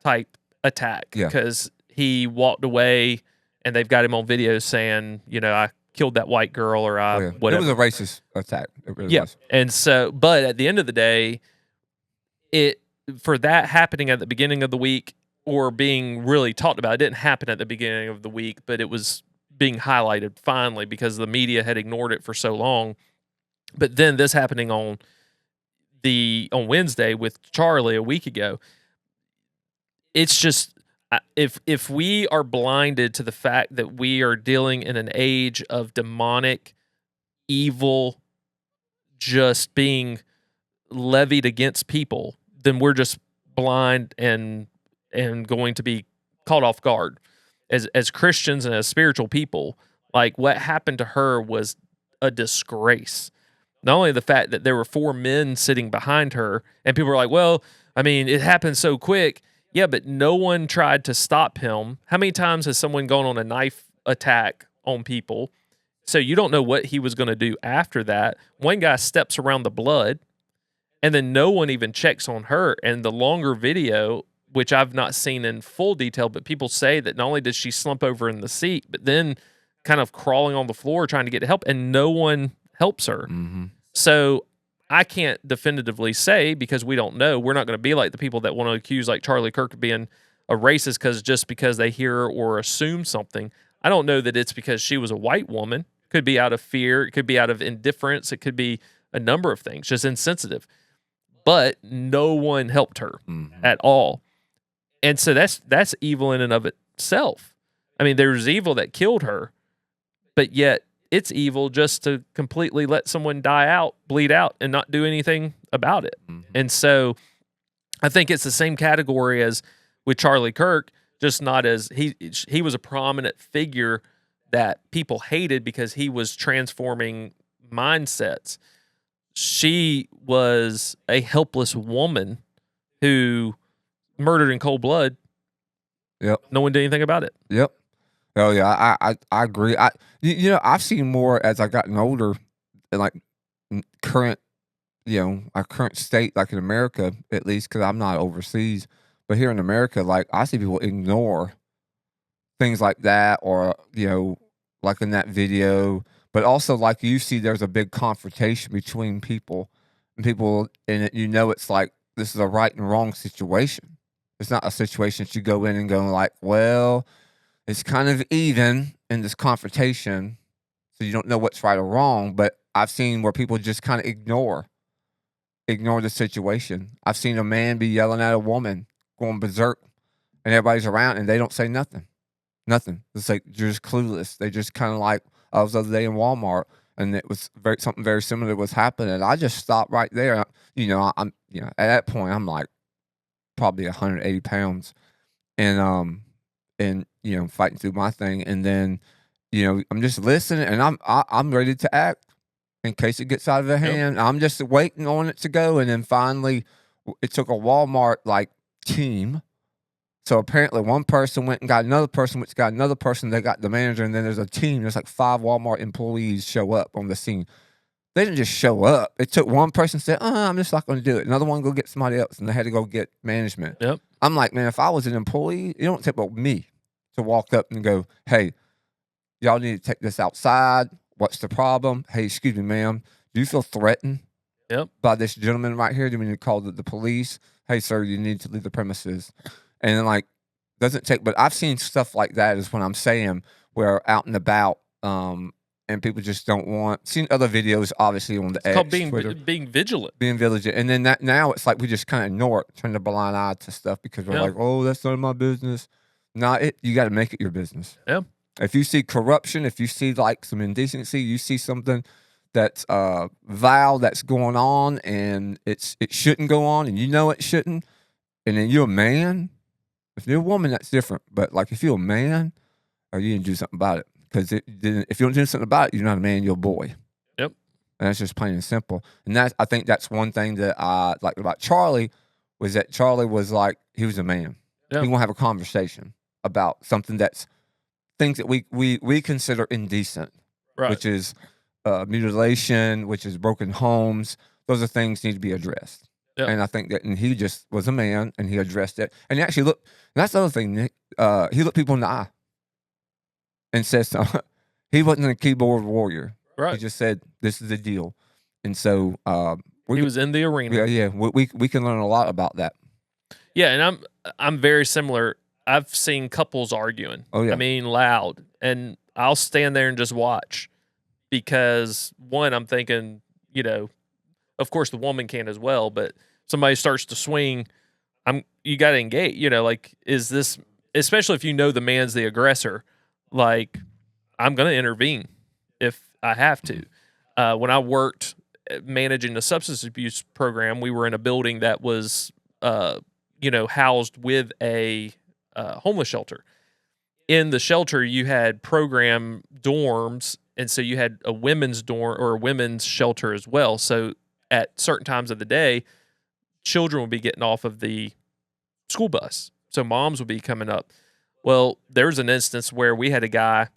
type attack because he walked away and they've got him on video saying, I killed that white girl or whatever. It was a racist attack. It really was. And so, but at the end of the day, for that happening at the beginning of the week or being really talked about, it didn't happen at the beginning of the week, but it was being highlighted finally because the media had ignored it for so long. But then this happening on Wednesday with Charlie a week ago, it's just, if we are blinded to the fact that we are dealing in an age of demonic evil just being levied against people, then we're just blind and going to be caught off guard as Christians and as spiritual people. Like, what happened to her was a disgrace. Not only the fact that there were 4 men sitting behind her, and people were like, well, I mean, it happened so quick. Yeah, but no one tried to stop him. How many times has someone gone on a knife attack on people? So you don't know what he was going to do after that. One guy steps around the blood, and then no one even checks on her. And the longer video, which I've not seen in full detail, but people say that not only did she slump over in the seat, but then kind of crawling on the floor trying to get help, and no one helps her. Mm-hmm. So I can't definitively say, because we don't know. We're not going to be like the people that want to accuse like Charlie Kirk of being a racist because they hear or assume something. I don't know that it's because she was a white woman. Could be out of fear. It could be out of indifference. It could be a number of things, just insensitive. But no one helped her at all. And so that's evil in and of itself. I mean, there's evil that killed her, but yet it's evil just to completely let someone bleed out, and not do anything about it. And so I think it's the same category as with Charlie Kirk, just not as he was a prominent figure that people hated because he was transforming mindsets. She was a helpless woman who murdered in cold blood. Yep. No one did anything about it. Yep. Oh yeah, I agree. I've seen more as I've gotten older, like current, our current state, like in America at least, because I'm not overseas, but here in America, like I see people ignore things like that, or like in that video, but also like you see, there's a big confrontation between people, and it's like this is a right and wrong situation. It's not a situation that you go in and go like, well, it's kind of even in this confrontation, so you don't know what's right or wrong. But I've seen where people just kind of ignore the situation. I've seen a man be yelling at a woman, going berserk, and everybody's around, and they don't say nothing. Nothing. It's like you're just clueless. They just kind of like, I was the other day in Walmart, and it was something very similar was happening. I just stopped right there. I'm at that point I'm like probably 180 pounds, and fighting through my thing, and then I'm just listening, and I'm ready to act in case it gets out of their hand. I'm just waiting on it to go, and then finally it took a Walmart like team. So apparently one person went and got another person, which got another person, they got the manager, and then there's a team. There's like 5 Walmart employees show up on the scene. They didn't just show up. It took one person to say, I'm just not going to do it. Another one go get somebody else, and they had to go get management. Yep. I'm like, man, if I was an employee, it don't take but me to walk up and go, hey, y'all need to take this outside. What's the problem? Hey, excuse me, ma'am. Do you feel threatened by this gentleman right here? Do we need to call the police? Hey, sir, you need to leave the premises. And then, like, doesn't take, but I've seen stuff like that is what I'm saying, where out and about, and people just don't want, seen other videos, obviously, on the It's called Twitter, being vigilant. being vigilant. And then now it's like we just kind of ignore it, turn the blind eye to stuff because we're like, oh, that's none of my business. No, you got to make it your business. Yeah. If you see corruption, if you see like some indecency, you see something that's vile that's going on, and it shouldn't go on, and it shouldn't, and then you're a man. If you're a woman, that's different. But like if you're a man, you need to do something about it. Because if you don't do something about it, you're not a man, you're a boy. Yep. And that's just plain and simple. And I think that's one thing that I like about Charlie, was that Charlie was like, he was a man. Yep. He want to have a conversation about something that's things that we consider indecent, right, which is mutilation, which is broken homes. Those are things that need to be addressed. Yep. And I think that, and he just was a man, and he addressed it. And he actually looked, and that's the other thing, Nick, he looked people in the eye and said something. He wasn't a keyboard warrior. Right. He just said, this is the deal. And so he was in the arena. Yeah, we can learn a lot about that. Yeah, and I'm very similar. I've seen couples arguing. Oh, yeah. I mean, loud. And I'll stand there and just watch because, one, I'm thinking, of course the woman can as well, but somebody starts to swing, you got to engage. Like, is this, especially if the man's the aggressor, like, I'm going to intervene if I have to. When I worked managing a substance abuse program, we were in a building that was, housed with a homeless shelter. In the shelter, you had program dorms, and so you had a women's dorm or a women's shelter as well. So at certain times of the day, children would be getting off of the school bus. So moms would be coming up. Well, there was an instance where we had a guy,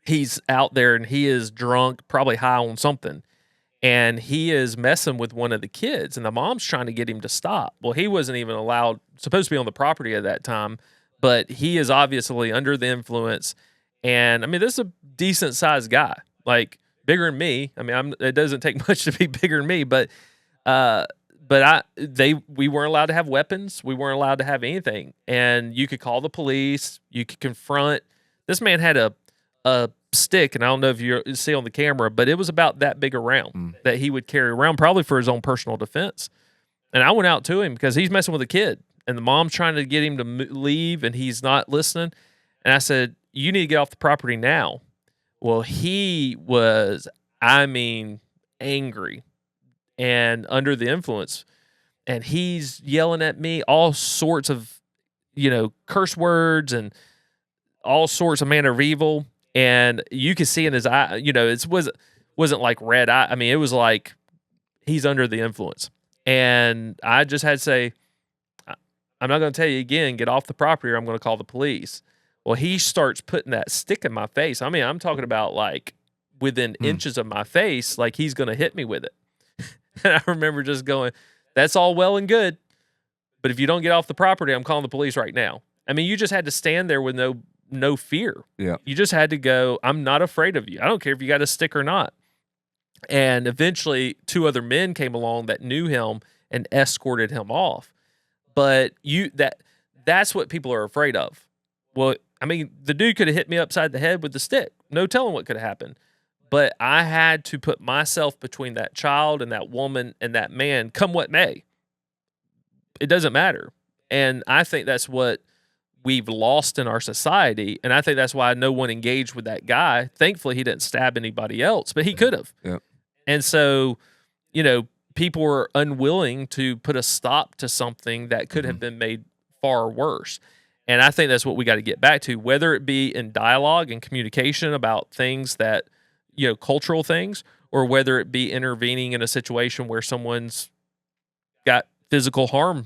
he's out there and he is drunk, probably high on something. And he is messing with one of the kids, and the mom's trying to get him to stop. Well, he wasn't even supposed to be on the property at that time, but he is obviously under the influence. And I mean, this is a decent sized guy, like bigger than me. I mean, it doesn't take much to be bigger than me, but we weren't allowed to have weapons. We weren't allowed to have anything. And you could call the police. You could confront. This man had a stick, and I don't know if you see on the camera, but it was about that big around that he would carry around, probably for his own personal defense. And I went out to him because he's messing with a kid, and the mom's trying to get him to leave, and he's not listening. And I said, you need to get off the property now. Well, he was, angry and under the influence. And he's yelling at me all sorts of, curse words and all sorts of manner of evil. And you could see in his eye, it wasn't like red eye. I mean, it was like he's under the influence. And I just had to say, I'm not going to tell you again, get off the property or I'm going to call the police. Well, he starts putting that stick in my face. I mean, I'm talking about like within inches of my face, like he's going to hit me with it. And I remember just going, that's all well and good, but if you don't get off the property, I'm calling the police right now. I mean, you just had to stand there with no fear. Yeah. You just had to go, I'm not afraid of you. I don't care if you got a stick or not. And eventually 2 other men came along that knew him and escorted him off. But that's what people are afraid of. Well, I mean, the dude could have hit me upside the head with the stick. No telling what could have happened. But I had to put myself between that child and that woman and that man, come what may. It doesn't matter. And I think that's what we've lost in our society. And I think that's why no one engaged with that guy. Thankfully, he didn't stab anybody else, but he could have. Yeah. And so, people were unwilling to put a stop to something that could have been made far worse. And I think that's what we got to get back to, whether it be in dialogue and communication about things that, cultural things, or whether it be intervening in a situation where someone's got physical harm,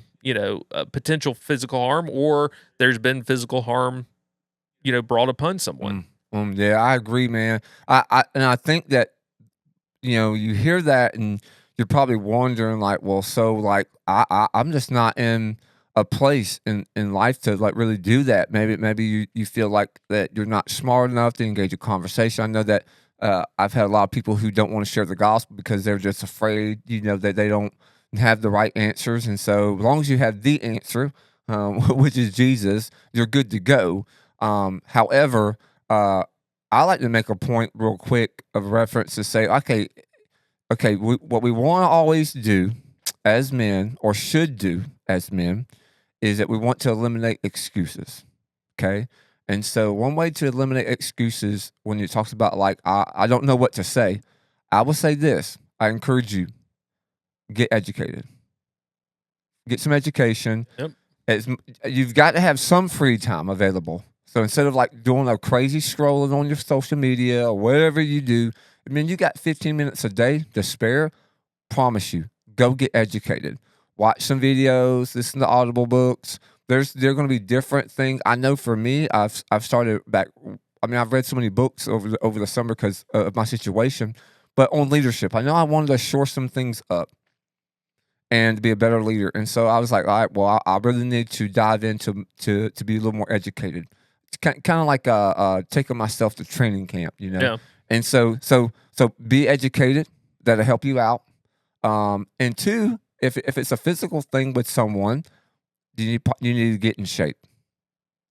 potential physical harm, or there's been physical harm, brought upon someone. Yeah, I agree, man. I think that, you hear that and you're probably wondering like, well, so like I'm just not in a place in life to like really do that. Maybe you feel like that you're not smart enough to engage a conversation. I know that I've had a lot of people who don't want to share the gospel because they're just afraid, that they don't have the right answers. And so as long as you have the answer, which is Jesus, you're good to go. However, I like to make a point real quick of reference to say, okay, what we want to always do as men, or should do as men, is that we want to eliminate excuses. Okay. And so one way to eliminate excuses when it talks about like, I don't know what to say, I will say this. I encourage you, get educated. Get some education. Yep. You've got to have some free time available. So instead of like doing a crazy scrolling on your social media or whatever you do, I mean, you got 15 minutes a day to spare, promise you, go get educated. Watch some videos, listen to Audible books. There are going to be different things. I know for me, I've started back. I mean, I've read so many books over the summer because of my situation, but on leadership, I know I wanted to shore some things up and be a better leader. And so I was like, all right, well, I really need to dive into to be a little more educated. It's kind of like taking myself to training camp, Yeah. And so be educated. That'll help you out. And 2, if it's a physical thing with someone, you need to get in shape.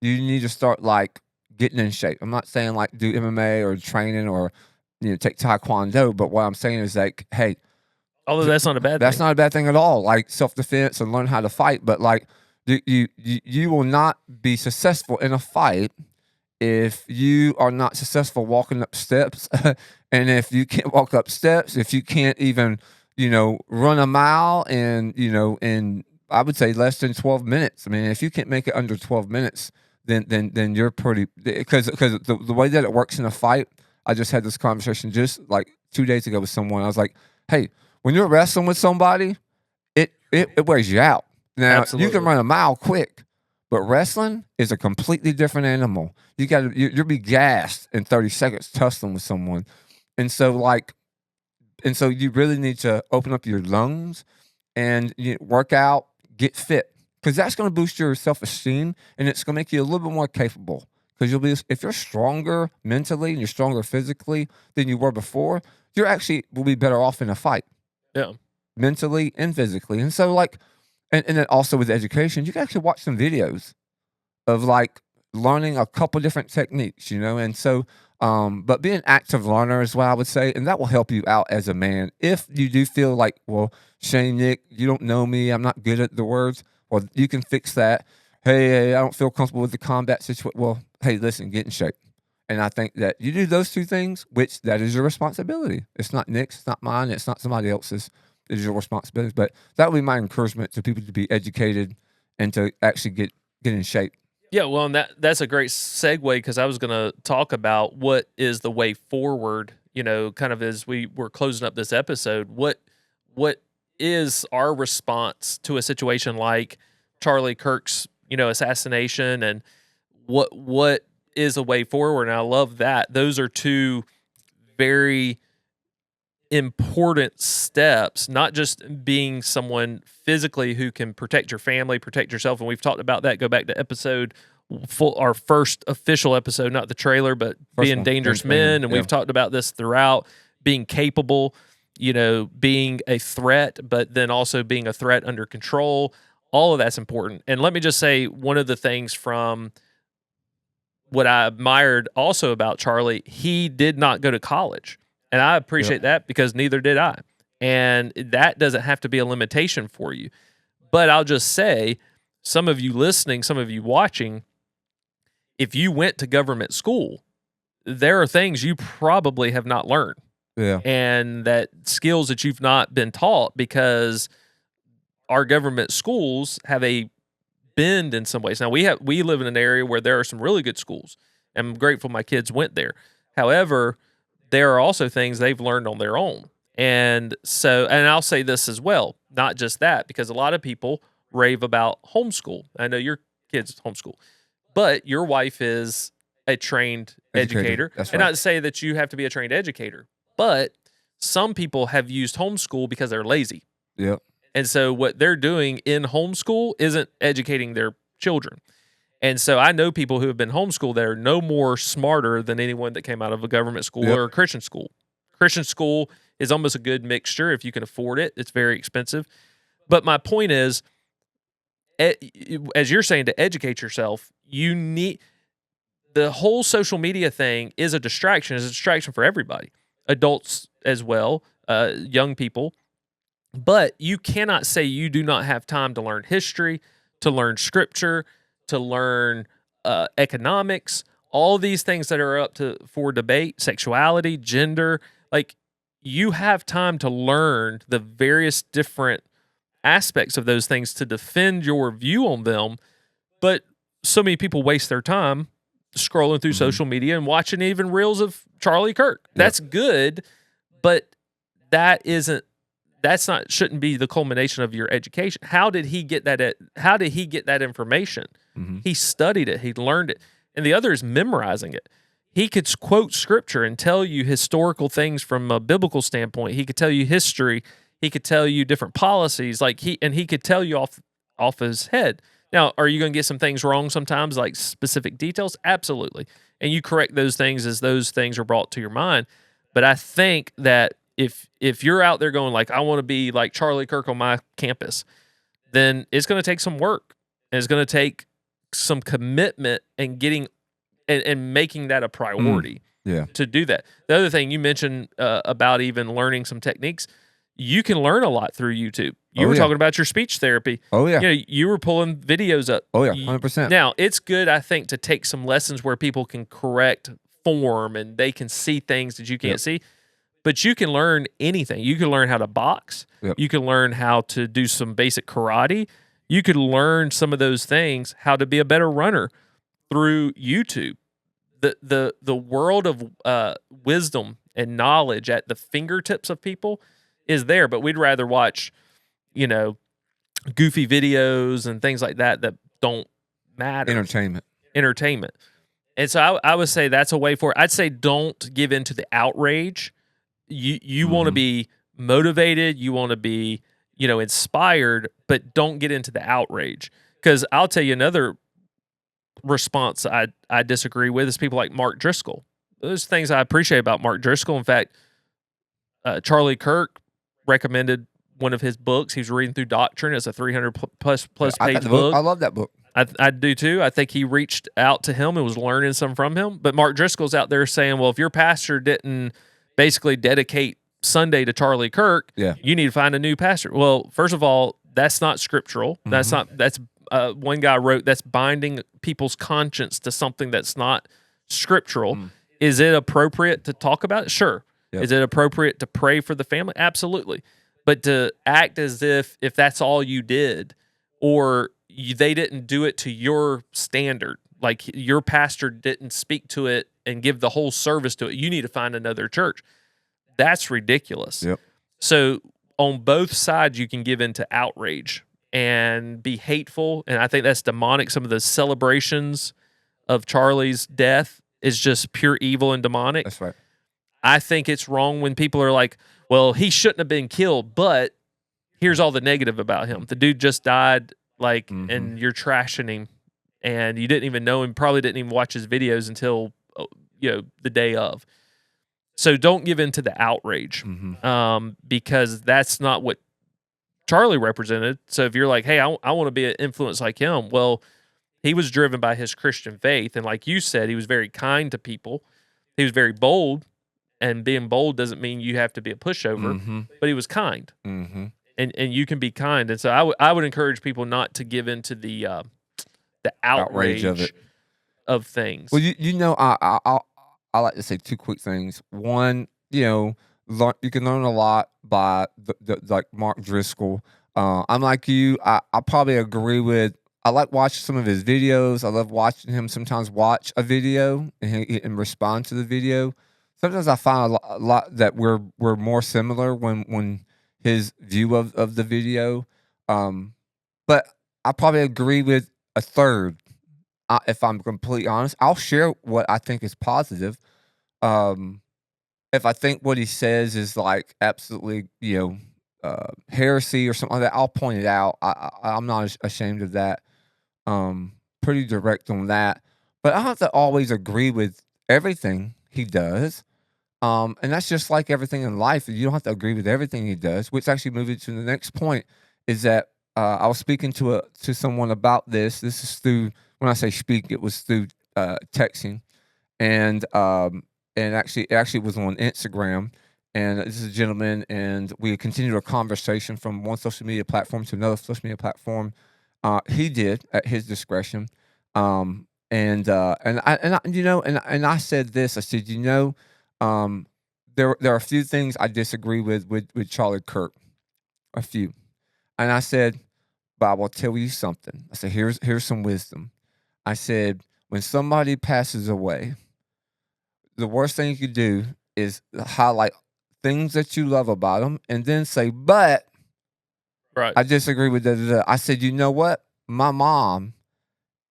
You need to start like getting in shape. I'm not saying like do MMA or training or take Taekwondo, but what I'm saying is like, hey, although that's not a bad thing. That's not a bad thing at all. Like self-defense and learn how to fight, but like you will not be successful in a fight if you are not successful walking up steps. And if you can't walk up steps, if you can't even run a mile in I would say less than 12 minutes. I mean, if you can't make it under 12 minutes, then you're pretty, because the way that it works in a fight, I just had this conversation just like 2 days ago with someone. I was like, hey, when you're wrestling with somebody it wears you out. Now Absolutely. you can run a mile quick, but wrestling is a completely different animal. You'll be gassed in 30 seconds tussling with someone, and so you really need to open up your lungs and work out, get fit, because that's going to boost your self-esteem and it's going to make you a little bit more capable. Because if you're stronger mentally and you're stronger physically than you were before, you actually will be better off in a fight. Yeah. Mentally and physically. And so and then also with education, you can actually watch some videos of learning a couple different techniques, and so but be an active learner is what I would say, and that will help you out as a man. If you do feel like, well, Shane, Nick, you don't know me, I'm not good at the words, well, you can fix that. Hey, I don't feel comfortable with the combat situation. Well, hey, listen, get in shape. And I think that you do those two things, which that is your responsibility. It's not Nick's, it's not mine, it's not somebody else's. It is your responsibility. But that would be my encouragement to people to be educated and to actually get in shape. Yeah, well, and that's a great segue because I was going to talk about what is the way forward, kind of as we were closing up this episode. What is our response to a situation like Charlie Kirk's, assassination, and what is a way forward? And I love that. Those are two very important steps, not just being someone physically who can protect your family, protect yourself. And we've talked about that. Go back to our first official episode, not the trailer, but being dangerous men. And we've talked about this throughout, being capable, being a threat, but then also being a threat under control. All of that's important. And let me just say, one of the things from what I admired also about Charlie, he did not go to college. And I appreciate that because neither did I. And that doesn't have to be a limitation for you. But I'll just say, some of you listening, some of you watching, if you went to government school, there are things you probably have not learned. Yeah. And that skills that you've not been taught because our government schools have a bend in some ways. Now, we live in an area where there are some really good schools. And I'm grateful my kids went there. However, there are also things they've learned on their own. And I'll say this as well, not just that, because a lot of people rave about homeschool. I know your kids homeschool, but your wife is a trained educator. That's right. And not to say that you have to be a trained educator, but some people have used homeschool because they're lazy. Yep. And so what they're doing in homeschool isn't educating their children. And so I know people who have been homeschooled that are no more smarter than anyone that came out of a government school or a Christian school. Christian school is almost a good mixture if you can afford it. It's very expensive. But my point is, as you're saying, to educate yourself, you need the whole social media thing is a distraction. It's a distraction for everybody, adults as well, young people. But you cannot say you do not have time to learn history, to learn scripture, to learn economics, all these things that are up for debate, sexuality, gender. Like, you have time to learn the various different aspects of those things to defend your view on them. But so many people waste their time scrolling through social media and watching even reels of Charlie Kirk. That's good, but shouldn't be the culmination of your education. How did he get that information? He studied it, he learned it. And the other is memorizing it. He could quote scripture and tell you historical things from a biblical standpoint. He could tell you history. He could tell you different policies. He could tell you off his head. Now, are you going to get some things wrong sometimes, like specific details? Absolutely. And you correct those things as those things are brought to your mind. But I think that if you're out there going like, I want to be like Charlie Kirk on my campus, then it's going to take some work. And it's going to take some commitment and getting and making that a priority to do that. The other thing you mentioned about even learning some techniques, you can learn a lot through YouTube. You were talking about your speech therapy. Oh, yeah. You were pulling videos up. Oh, yeah, 100%. Now, it's good, I think, to take some lessons where people can correct form and they can see things that you can't see. But you can learn anything. You can learn how to box. You can learn how to do some basic karate. You could learn some of those things, how to be a better runner through YouTube. The world of wisdom and knowledge at the fingertips of people is there, but we'd rather watch goofy videos and things like that don't matter. Entertainment. And so I would say that's a way for it. I'd say don't give in to the outrage. You want to be motivated. You want to be, inspired, but don't get into the outrage. Because I'll tell you another response I disagree with is people like Mark Driscoll. Those things I appreciate about Mark Driscoll. In fact, Charlie Kirk recommended one of his books. He was reading through Doctrine. It's a 300 plus page book. I love that book. I do too. I think he reached out to him and was learning some from him. But Mark Driscoll's out there saying, well, if your pastor didn't basically dedicate Sunday to Charlie Kirk, you need to find a new pastor. Well, first of all, that's not scriptural. That's one guy wrote, that's binding people's conscience to something that's not scriptural. Is it appropriate to talk about it? Sure. Yep. Is it appropriate to pray for the family? Absolutely. But to act as if that's all you did, or they didn't do it to your standard, like your pastor didn't speak to it and give the whole service to it, you need to find another church. That's ridiculous. Yep. So on both sides, you can give into outrage and be hateful, and I think that's demonic. Some of the celebrations of Charlie's death is just pure evil and demonic. That's right. I think it's wrong when people are like, well, he shouldn't have been killed, but here's all the negative about him. The dude just died, and you're trashing him, and you didn't even know him, probably didn't even watch his videos until, the day of. So don't give in to the outrage, because that's not what Charlie represented. So if you're like, hey, I want to be an influence like him, well, he was driven by his Christian faith. And like you said, he was very kind to people. He was very bold. And being bold doesn't mean you have to be a pushover, but he was kind. And you can be kind. And so I would encourage people not to give into the outrage of things. Well, I like to say two quick things. One, you can learn a lot by like Mark Driscoll. I'm like you. I probably agree with. I like watching some of his videos. I love watching him sometimes watch a video and respond to the video. Sometimes I find a lot that we're more similar when his view of the video. But I probably agree with a third. If I'm completely honest, I'll share what I think is positive. If I think what he says is like absolutely, heresy or something like that, I'll point it out. I'm not ashamed of that. Pretty direct on that. But I don't have to always agree with everything he does. And that's just like everything in life. You don't have to agree with everything he does, which actually moves it to the next point, is that I was speaking to someone about this. This is through, when I say speak, it was through texting. And actually it was on Instagram. And this is a gentleman, and we continued a conversation from one social media platform to another social media platform. He did at his discretion. And I said this. I said, there are a few things I disagree with Charlie Kirk, a few, and I said, but I will tell you something. I said, here's some wisdom. I said, when somebody passes away, the worst thing you could do is highlight things that you love about them, and then say, but right, I disagree with that. I said, you know what? My mom,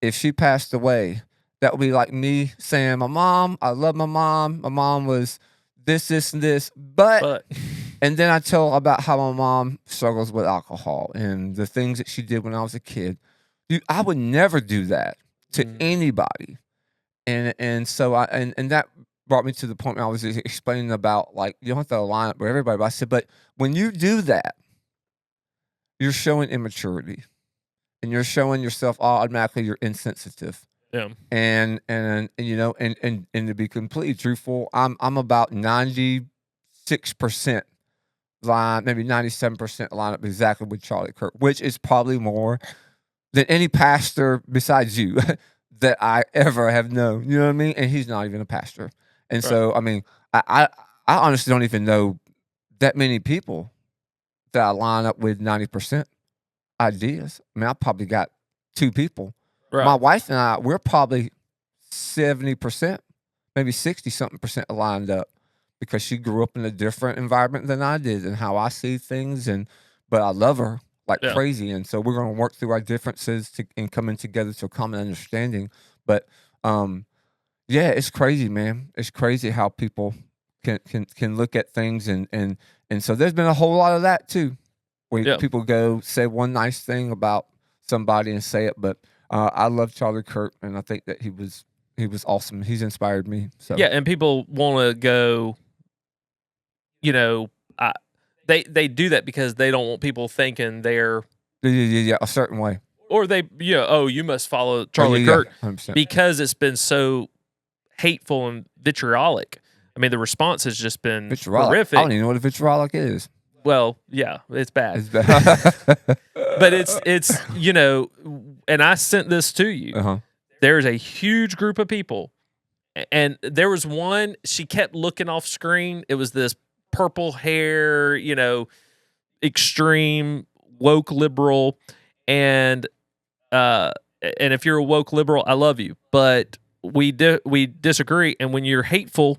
if she passed away, that would be like me saying, my mom, I love my mom. My mom was this, and this. But. And then I tell about how my mom struggles with alcohol and the things that she did when I was a kid. Dude, I would never do that to anybody. And so that brought me to the point where I was explaining about, like, you don't have to align up with everybody. But I said, but when you do that, you're showing immaturity. And you're showing yourself automatically you're insensitive. Yeah. And to be completely truthful, I'm about 96% line, maybe 97% line up exactly with Charlie Kirk, which is probably more than any pastor besides you that I ever have known. You know what I mean? And he's not even a pastor. And so, I mean, I honestly don't even know that many people that I line up with 90% ideas. I mean, I probably got 2 people. Right. My wife and I, we're probably 70%, maybe 60-something% aligned up, because she grew up in a different environment than I did and how I see things. But I love her. like crazy, and so we're going to work through our differences and coming together to a common understanding. But yeah, it's crazy, man. It's crazy how people can look at things, and so there's been a whole lot of that too, where people go say one nice thing about somebody and say it. But I love Charlie Kirk, and I think that he was awesome. He's inspired me. So yeah, and people want to go, you know, they do that because they don't want people thinking they're a certain way, or they you must follow Charlie Kirk 100%. because it's been so hateful and vitriolic. I mean, the response has just been horrific. I don't even know what a vitriolic is. Well, yeah, it's bad. It's bad. But it's you know, and I sent this to you. Uh-huh. There's a huge group of people, and there was one, she kept looking off screen. It was this purple hair, you know, extreme woke liberal, and if you're a woke liberal, I love you, but we disagree, and when you're hateful,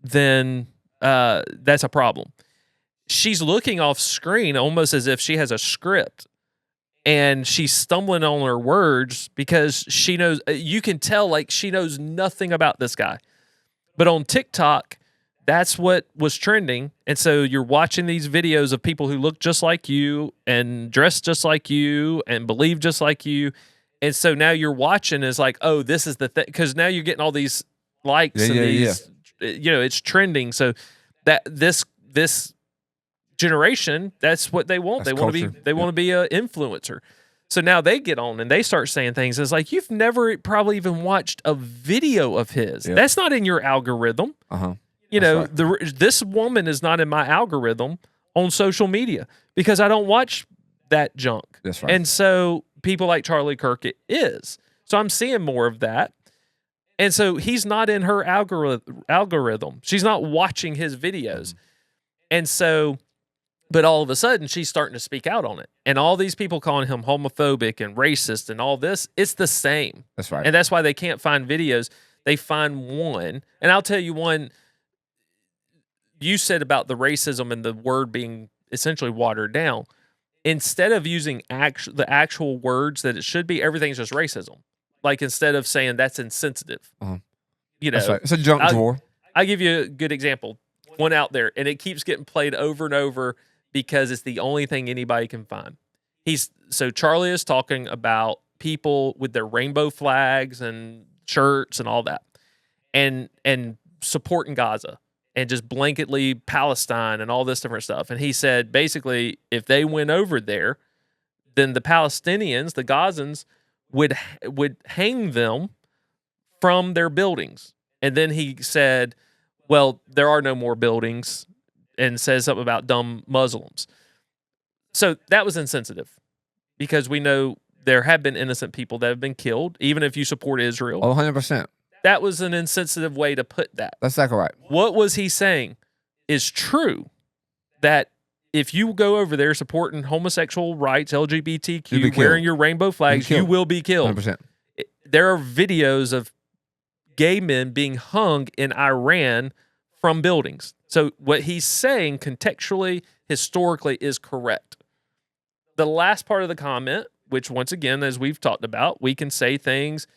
then that's a problem. She's looking off screen almost as if she has a script, and she's stumbling on her words because she knows, you can tell like she knows nothing about this guy. But on TikTok, that's what was trending. And so you're watching these videos of people who look just like you and dress just like you and believe just like you. And so now you're watching is like, oh, this is the thing. Because now you're getting all these likes and these, you know, it's trending. So that this generation, that's what they want. They want to be an influencer. So now they get on and they start saying things. It's like, you've never probably even watched a video of his. Yep. That's not in your algorithm. You know, this woman is not in my algorithm on social media because I don't watch that junk. That's right. And so people like Charlie Kirk, it is. So I'm seeing more of that. And so he's not in her algorithm. She's not watching his videos. And so, but all of a sudden she's starting to speak out on it. And all these people calling him homophobic and racist and all this, it's the same. That's right. And that's why they can't find videos. They find one. And I'll tell you one, you said about the racism and the word being essentially watered down. Instead of using the actual words that it should be, everything's just racism. Like instead of saying that's insensitive, you know, that's right. It's a junk drawer. I'll give you a good example. One out there, and it keeps getting played over and over because it's the only thing anybody can find. So Charlie is talking about people with their rainbow flags and shirts and all that, and supporting Gaza and just blanketly Palestine and all this different stuff. And he said basically, if they went over there, then the Palestinians, the Gazans, would hang them from their buildings. And then he said, well, there are no more buildings, and says something about dumb Muslims. So that was insensitive because we know there have been innocent people that have been killed, even if you support Israel. Oh, 100%. That was an insensitive way to put that. That's exactly right. What was he saying is true, that if you go over there supporting homosexual rights, LGBTQ, wearing your rainbow flags, you will be killed. 100%. There are videos of gay men being hung in Iran from buildings. So what he's saying contextually, historically, is correct. The last part of the comment, which once again, as we've talked about, we can say things,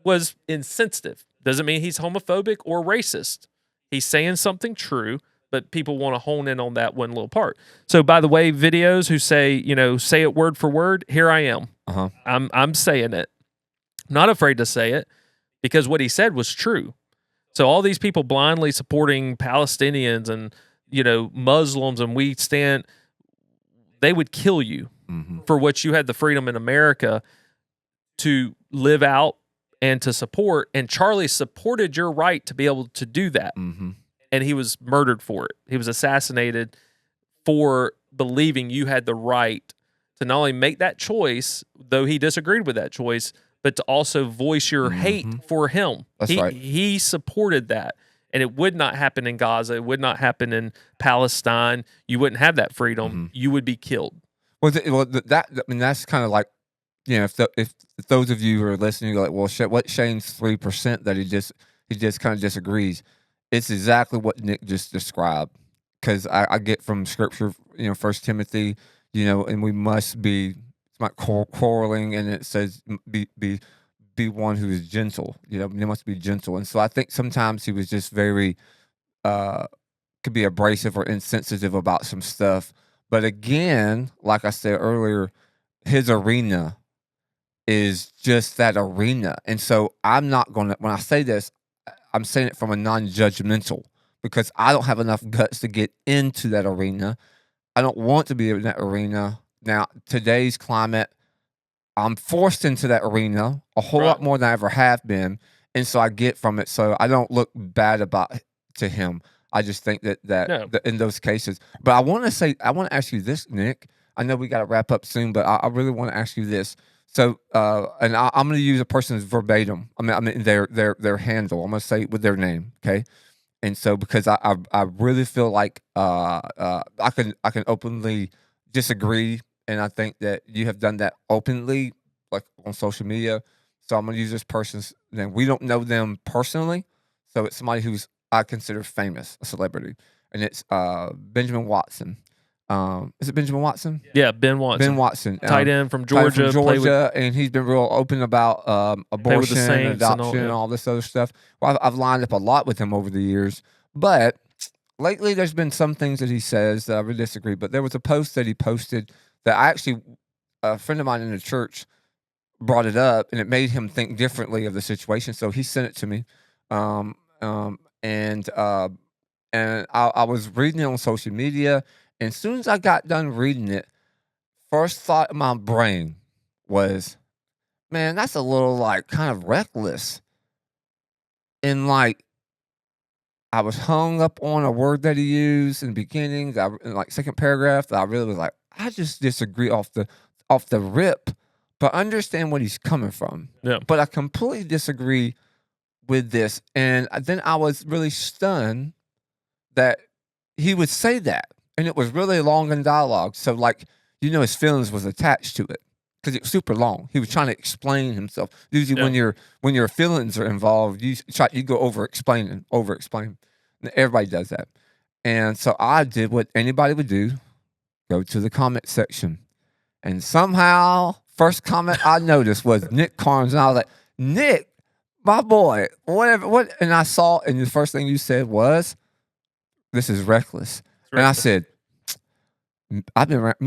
was insensitive. Doesn't mean he's homophobic or racist. He's saying something true, but people want to hone in on that one little part. So by the way, videos who say, you know, say it word for word, here I am. I'm saying it. Not afraid to say it because what he said was true. So all these people blindly supporting Palestinians and, you know, Muslims, and we stand, they would kill you for what you had the freedom in America to live out and to support. And Charlie supported your right to be able to do that. And he was murdered for it. He was assassinated for believing you had the right to not only make that choice, though he disagreed with that choice, but to also voice your hate for him. That's right. He supported that. And it would not happen in Gaza. It would not happen in Palestine. You wouldn't have that freedom. You would be killed. Well, I mean, that's kind of like, you know, if those of you who are listening, you're like, well, what Shane's 3% that he just kind of disagrees. It's exactly what Nick just described. Because I get from Scripture, you know, 1 Timothy and we must be, it's not quarreling, and it says be one who is gentle. They must be gentle. And so I think sometimes he was just very, could be abrasive or insensitive about some stuff. But again, like I said earlier, his arena is just that arena. And so I'm not going to, when I say this, I'm saying it from a non-judgmental, because I don't have enough guts to get into that arena. I don't want to be in that arena. Now, today's climate, I'm forced into that arena a whole lot more than I ever have been. And so I get from it. So I don't look bad to him. I just think that in those cases. But I want to ask you this, Nick. I know we got to wrap up soon, but I really want to ask you this. So, and I'm going to use a person's verbatim. I mean their handle. I'm going to say it with their name, okay? And so, because I really feel like I can openly disagree, and I think that you have done that openly, like on social media. So I'm going to use this person's name. We don't know them personally, so it's somebody who's I consider famous, a celebrity, and it's Benjamin Watson. Is it Benjamin Watson? Yeah, Ben Watson. Ben Watson, tight end from Georgia. And he's been real open about abortion, adoption, and all this other stuff. Well, I've lined up a lot with him over the years, but lately there's been some things that he says that I really disagree. But there was a post that he posted that a friend of mine in the church brought it up, and it made him think differently of the situation. So he sent it to me, and I was reading it on social media. And as soon as I got done reading it, first thought in my brain was, man, that's a little kind of reckless. And I was hung up on a word that he used in the beginning, in second paragraph, that I really was like, I just disagree off the rip, but understand what he's coming from. Yeah. But I completely disagree with this. And then I was really stunned that he would say that. And it was really long in dialogue. So, his feelings was attached to it because it was super long. He was trying to explain himself. Usually when your feelings are involved, you go over-explain. Everybody does that. And so I did what anybody would do, go to the comment section. And somehow, first comment I noticed was Nick Carnes. And I was like, Nick, my boy, whatever. And I saw, and the first thing you said was, this is reckless. And I said, me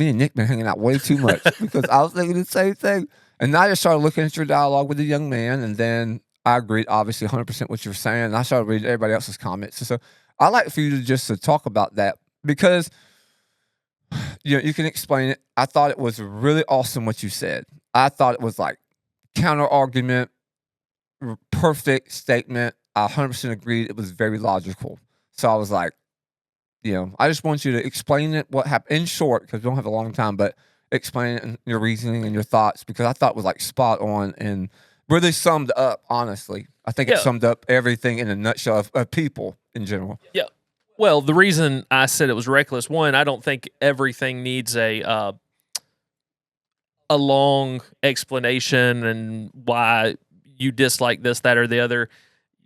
and Nick been hanging out way too much because I was thinking the same thing. And I just started looking at your dialogue with the young man, and then I agreed, obviously, 100% what you were saying. And I started reading everybody else's comments. So I like for you to talk about that because you can explain it. I thought it was really awesome what you said. I thought it was counter argument, perfect statement. I 100% agreed. It was very logical. So I was like, I just want you to explain it, what happened in short, because we don't have a long time, but explain it and your reasoning and your thoughts, because I thought it was spot on and really summed up, honestly. I think it summed up everything in a nutshell of people in general. Yeah. Well, the reason I said it was reckless, one, I don't think everything needs a long explanation and why you dislike this, that, or the other.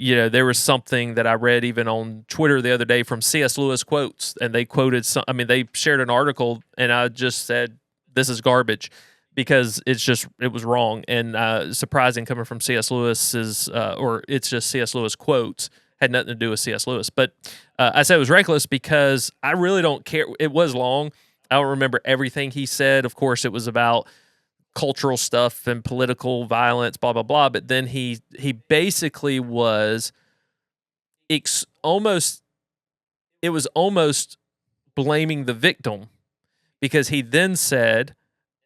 There was something that I read even on Twitter the other day from C.S. Lewis quotes, and they quoted they shared an article, and I just said, this is garbage because it was wrong. And surprising coming from C.S. Lewis's, or it's just C.S. Lewis quotes, had nothing to do with C.S. Lewis. But I said it was reckless because I really don't care. It was long. I don't remember everything he said. Of course, it was about cultural stuff and political violence, blah, blah, blah. But then he basically was almost blaming the victim, because he then said,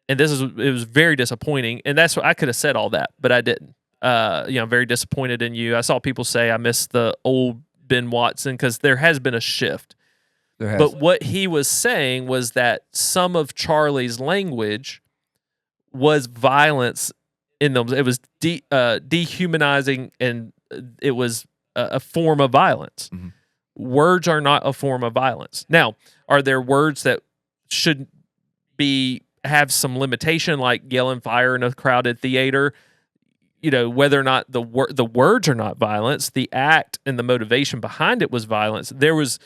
and it was very disappointing. And that's what I could have said all that, but I didn't. I'm very disappointed in you. I saw people say I miss the old Ben Watson because there has been a shift. But what he was saying was that some of Charlie's language was violence in them. It was dehumanizing, and it was a form of violence. Mm-hmm. Words are not a form of violence. Now, are there words that should have some limitation, like yelling fire in a crowded theater? Whether or not the words are not violence, the act and the motivation behind it was violence. There was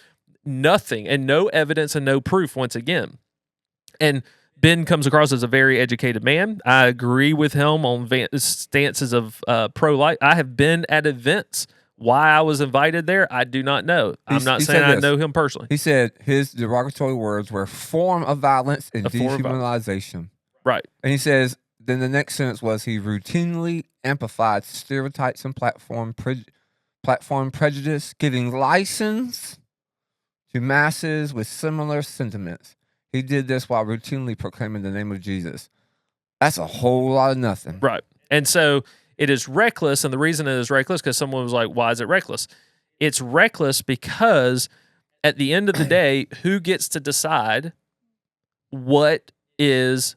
nothing and no evidence and no proof, once again. And Ben comes across as a very educated man. I agree with him on stances of pro-life. I have been at events. Why I was invited there, I do not know. I'm not saying I know him personally. He said his derogatory words were form of violence and dehumanization. Right. And he says, then the next sentence was, he routinely amplified stereotypes and platform prejudice, giving license to masses with similar sentiments. He did this while routinely proclaiming the name of Jesus. That's a whole lot of nothing. Right. And so it is reckless, and the reason it is reckless, because someone was like, why is it reckless? It's reckless because at the end of the day, who gets to decide what is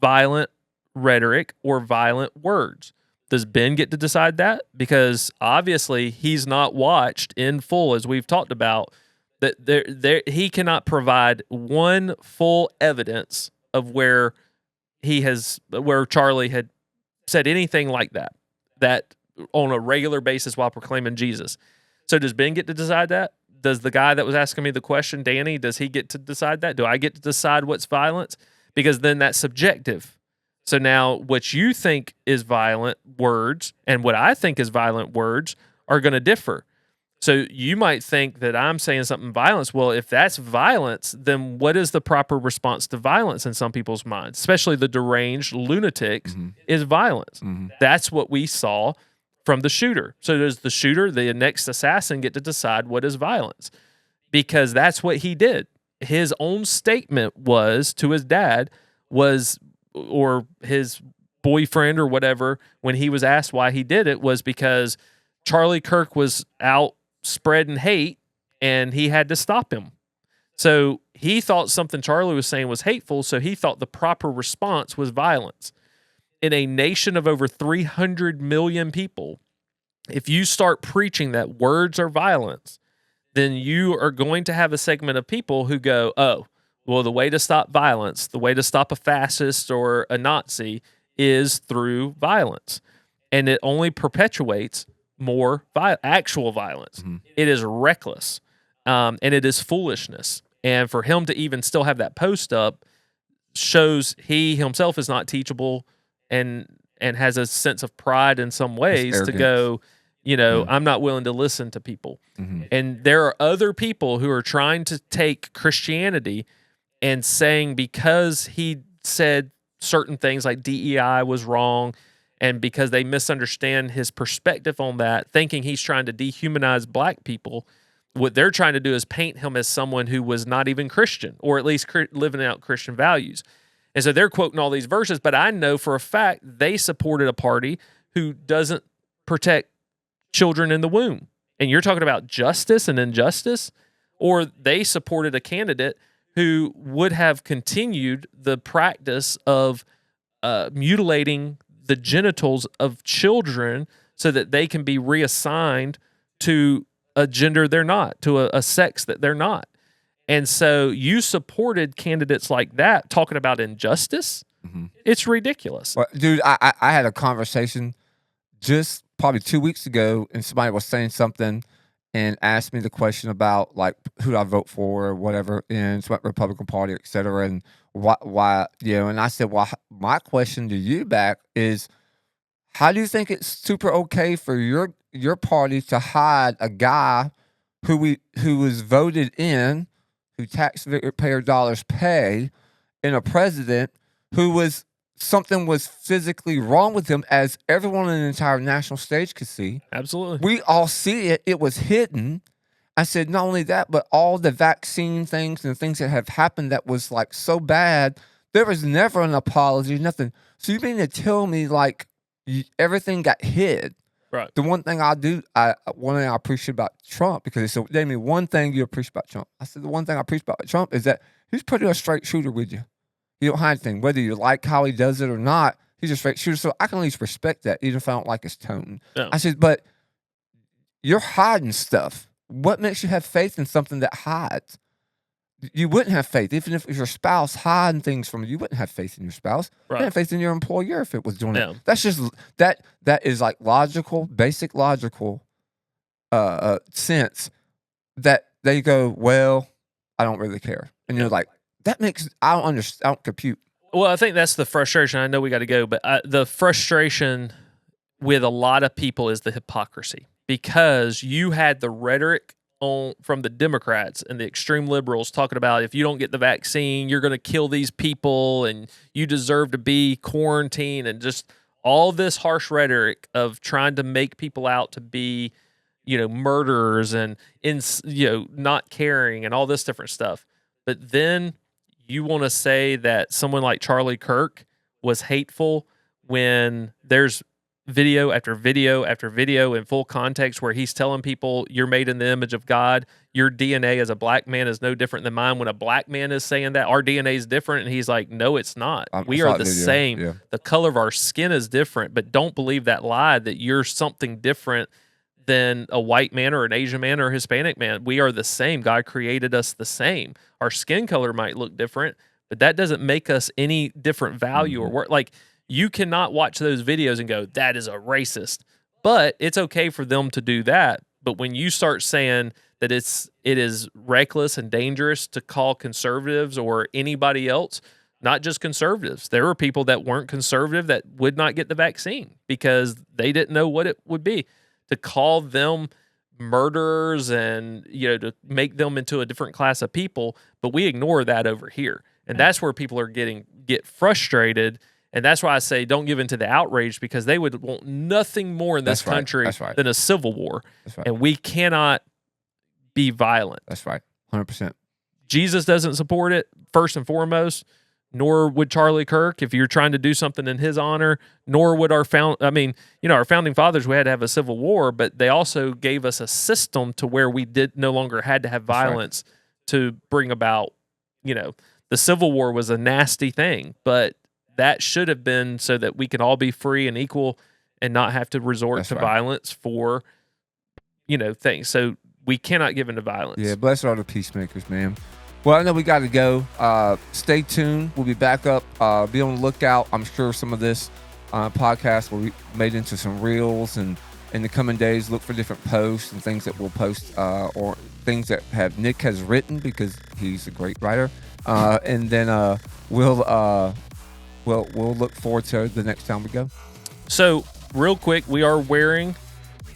violent rhetoric or violent words? Does Ben get to decide that? Because obviously he's not watched in full, as we've talked about, that he cannot provide one full evidence of where Charlie had said anything like that on a regular basis while proclaiming Jesus. So does Ben get to decide that? Does the guy that was asking me the question, Danny, does he get to decide that? Do I get to decide what's violence? Because then that's subjective. So now what you think is violent words and what I think is violent words are going to differ. So you might think that I'm saying something violence. Well, if that's violence, then what is the proper response to violence in some people's minds, especially the deranged lunatics, is violence. That's what we saw from the shooter. So does the shooter, the next assassin, get to decide what is violence? Because that's what he did. His own statement was to his dad or his boyfriend or whatever, when he was asked why he did it, was because Charlie Kirk was out spreading hate and he had to stop him. So he thought something Charlie was saying was hateful, so he thought the proper response was violence. In a nation of over 300 million people, if you start preaching that words are violence, then you are going to have a segment of people who go, oh, well, the way to stop violence, the way to stop a fascist or a Nazi is through violence. And it only perpetuates more actual violence. It is reckless, and it is foolishness. And for him to even still have that post up shows he himself is not teachable and has a sense of pride in some ways to go, I'm not willing to listen to people. And there are other people who are trying to take Christianity and saying because he said certain things like DEI was wrong, and because they misunderstand his perspective on that, thinking he's trying to dehumanize black people, what they're trying to do is paint him as someone who was not even Christian, or at least living out Christian values. And so they're quoting all these verses, but I know for a fact they supported a party who doesn't protect children in the womb. And you're talking about justice and injustice, or they supported a candidate who would have continued the practice of mutilating the genitals of children so that they can be reassigned to a gender they're not, to a sex that they're not. And so you supported candidates like that talking about injustice. It's ridiculous. Well, dude, I had a conversation just probably 2 weeks ago, and somebody was saying something and asked me the question about like who I vote for or whatever in the Republican Party, et cetera, and why, and I said, well, my question to you back is, how do you think it's super okay for your party to hide a guy who was voted in, who taxpayer dollars pay, in a president who something was physically wrong with him, as everyone on the entire national stage could see? Absolutely. We all see it. It was hidden. I said, not only that, but all the vaccine things and things that have happened that was like so bad, there was never an apology, nothing. So you mean to tell me like everything got hid? Right. The one thing one thing I appreciate about Trump, because they said, Damien, one thing you appreciate about Trump. I said, the one thing I appreciate about Trump is that he's pretty a straight shooter with you. He don't hide anything. Whether you like how he does it or not, he's a straight shooter. So I can at least respect that, even if I don't like his tone. Yeah. I said, but you're hiding stuff. What makes you have faith in something that hides? You wouldn't have faith. Even if your spouse hiding things from you, you wouldn't have faith in your spouse. Right. You have faith in your employer if it was doing Yeah. it. That's just, that is like basic logical sense that they go, well, I don't really care. And you're like, that makes, I don't compute. Well, I think that's the frustration. I know we got to go, but the frustration with a lot of people is the hypocrisy, because you had the rhetoric from the Democrats and the extreme liberals talking about, if you don't get the vaccine, you're going to kill these people and you deserve to be quarantined, and just all this harsh rhetoric of trying to make people out to be, murderers and not caring and all this different stuff. But then you want to say that someone like Charlie Kirk was hateful when there's video after video after video in full context where he's telling people, you're made in the image of God. Your DNA as a black man is no different than mine. When a black man is saying that, our DNA is different. And he's like, no, it's not. We are the same. Yeah. The color of our skin is different, but don't believe that lie that you're something different than a white man or an Asian man or a Hispanic man. We are the same. God created us the same. Our skin color might look different, but that doesn't make us any different value or work. Like, you cannot watch those videos and go, that is a racist. But it's okay for them to do that. But when you start saying that it is reckless and dangerous to call conservatives or anybody else, not just conservatives, there were people that weren't conservative that would not get the vaccine because they didn't know what it would be. To call them murderers and to make them into a different class of people, but we ignore that over here. And that's where people are get frustrated. And that's why I say don't give in to the outrage, because they would want nothing more in this country than a civil war. And we cannot be violent. That's right. 100%. Jesus doesn't support it, first and foremost, nor would Charlie Kirk if you're trying to do something in his honor, nor would our founding fathers. We had to have a civil war, but they also gave us a system to where we no longer had to have violence to bring about, the Civil War was a nasty thing, but that should have been so that we can all be free and equal and not have to resort to violence for, things. So we cannot give in to violence. Yeah, bless all the peacemakers, man. Well, I know we got to go. Stay tuned. We'll be back up. Be on the lookout. I'm sure some of this podcast will be made into some reels, and in the coming days, look for different posts and things that we'll post or things that Nick has written, because he's a great writer. And then we'll look forward to the next time we go. So real quick, we are wearing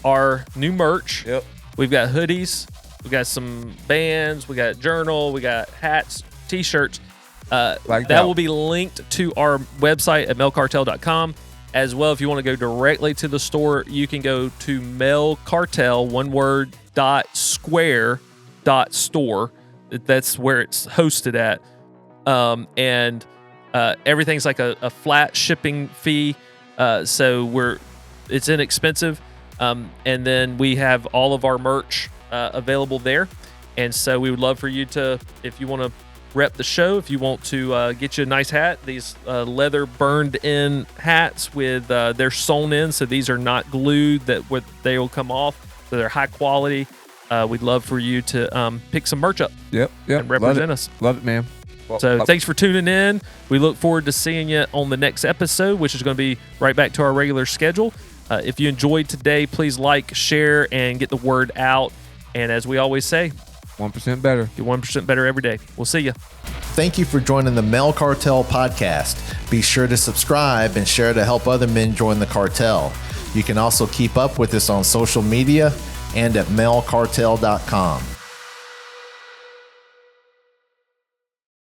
our new merch. Yep. We've got hoodies. We got some bands, we got journal, we got hats, t-shirts. That will be linked to our website at malecartel.com. As well, if you want to go directly to the store, you can go to Male Cartel, one word, .square .store. That's where it's hosted at. And everything's like a flat shipping fee. So it's inexpensive. And then we have all of our merch available there, and so we would love for you to, if you want to rep the show, if you want to get you a nice hat, these leather burned in hats with they're sewn in, so these are not glued, they will come off, so they're high quality. We'd love for you to pick some merch up. Yep. And represent us. Love it, man. So thanks for tuning in. We look forward to seeing you on the next episode, which is going to be right back to our regular schedule. If you enjoyed today, please like, share, and get the word out. And as we always say, 1% better. Get 1% better every day. We'll see you. Thank you for joining the Male Cartel podcast. Be sure to subscribe and share to help other men join the cartel. You can also keep up with us on social media and at malecartel.com.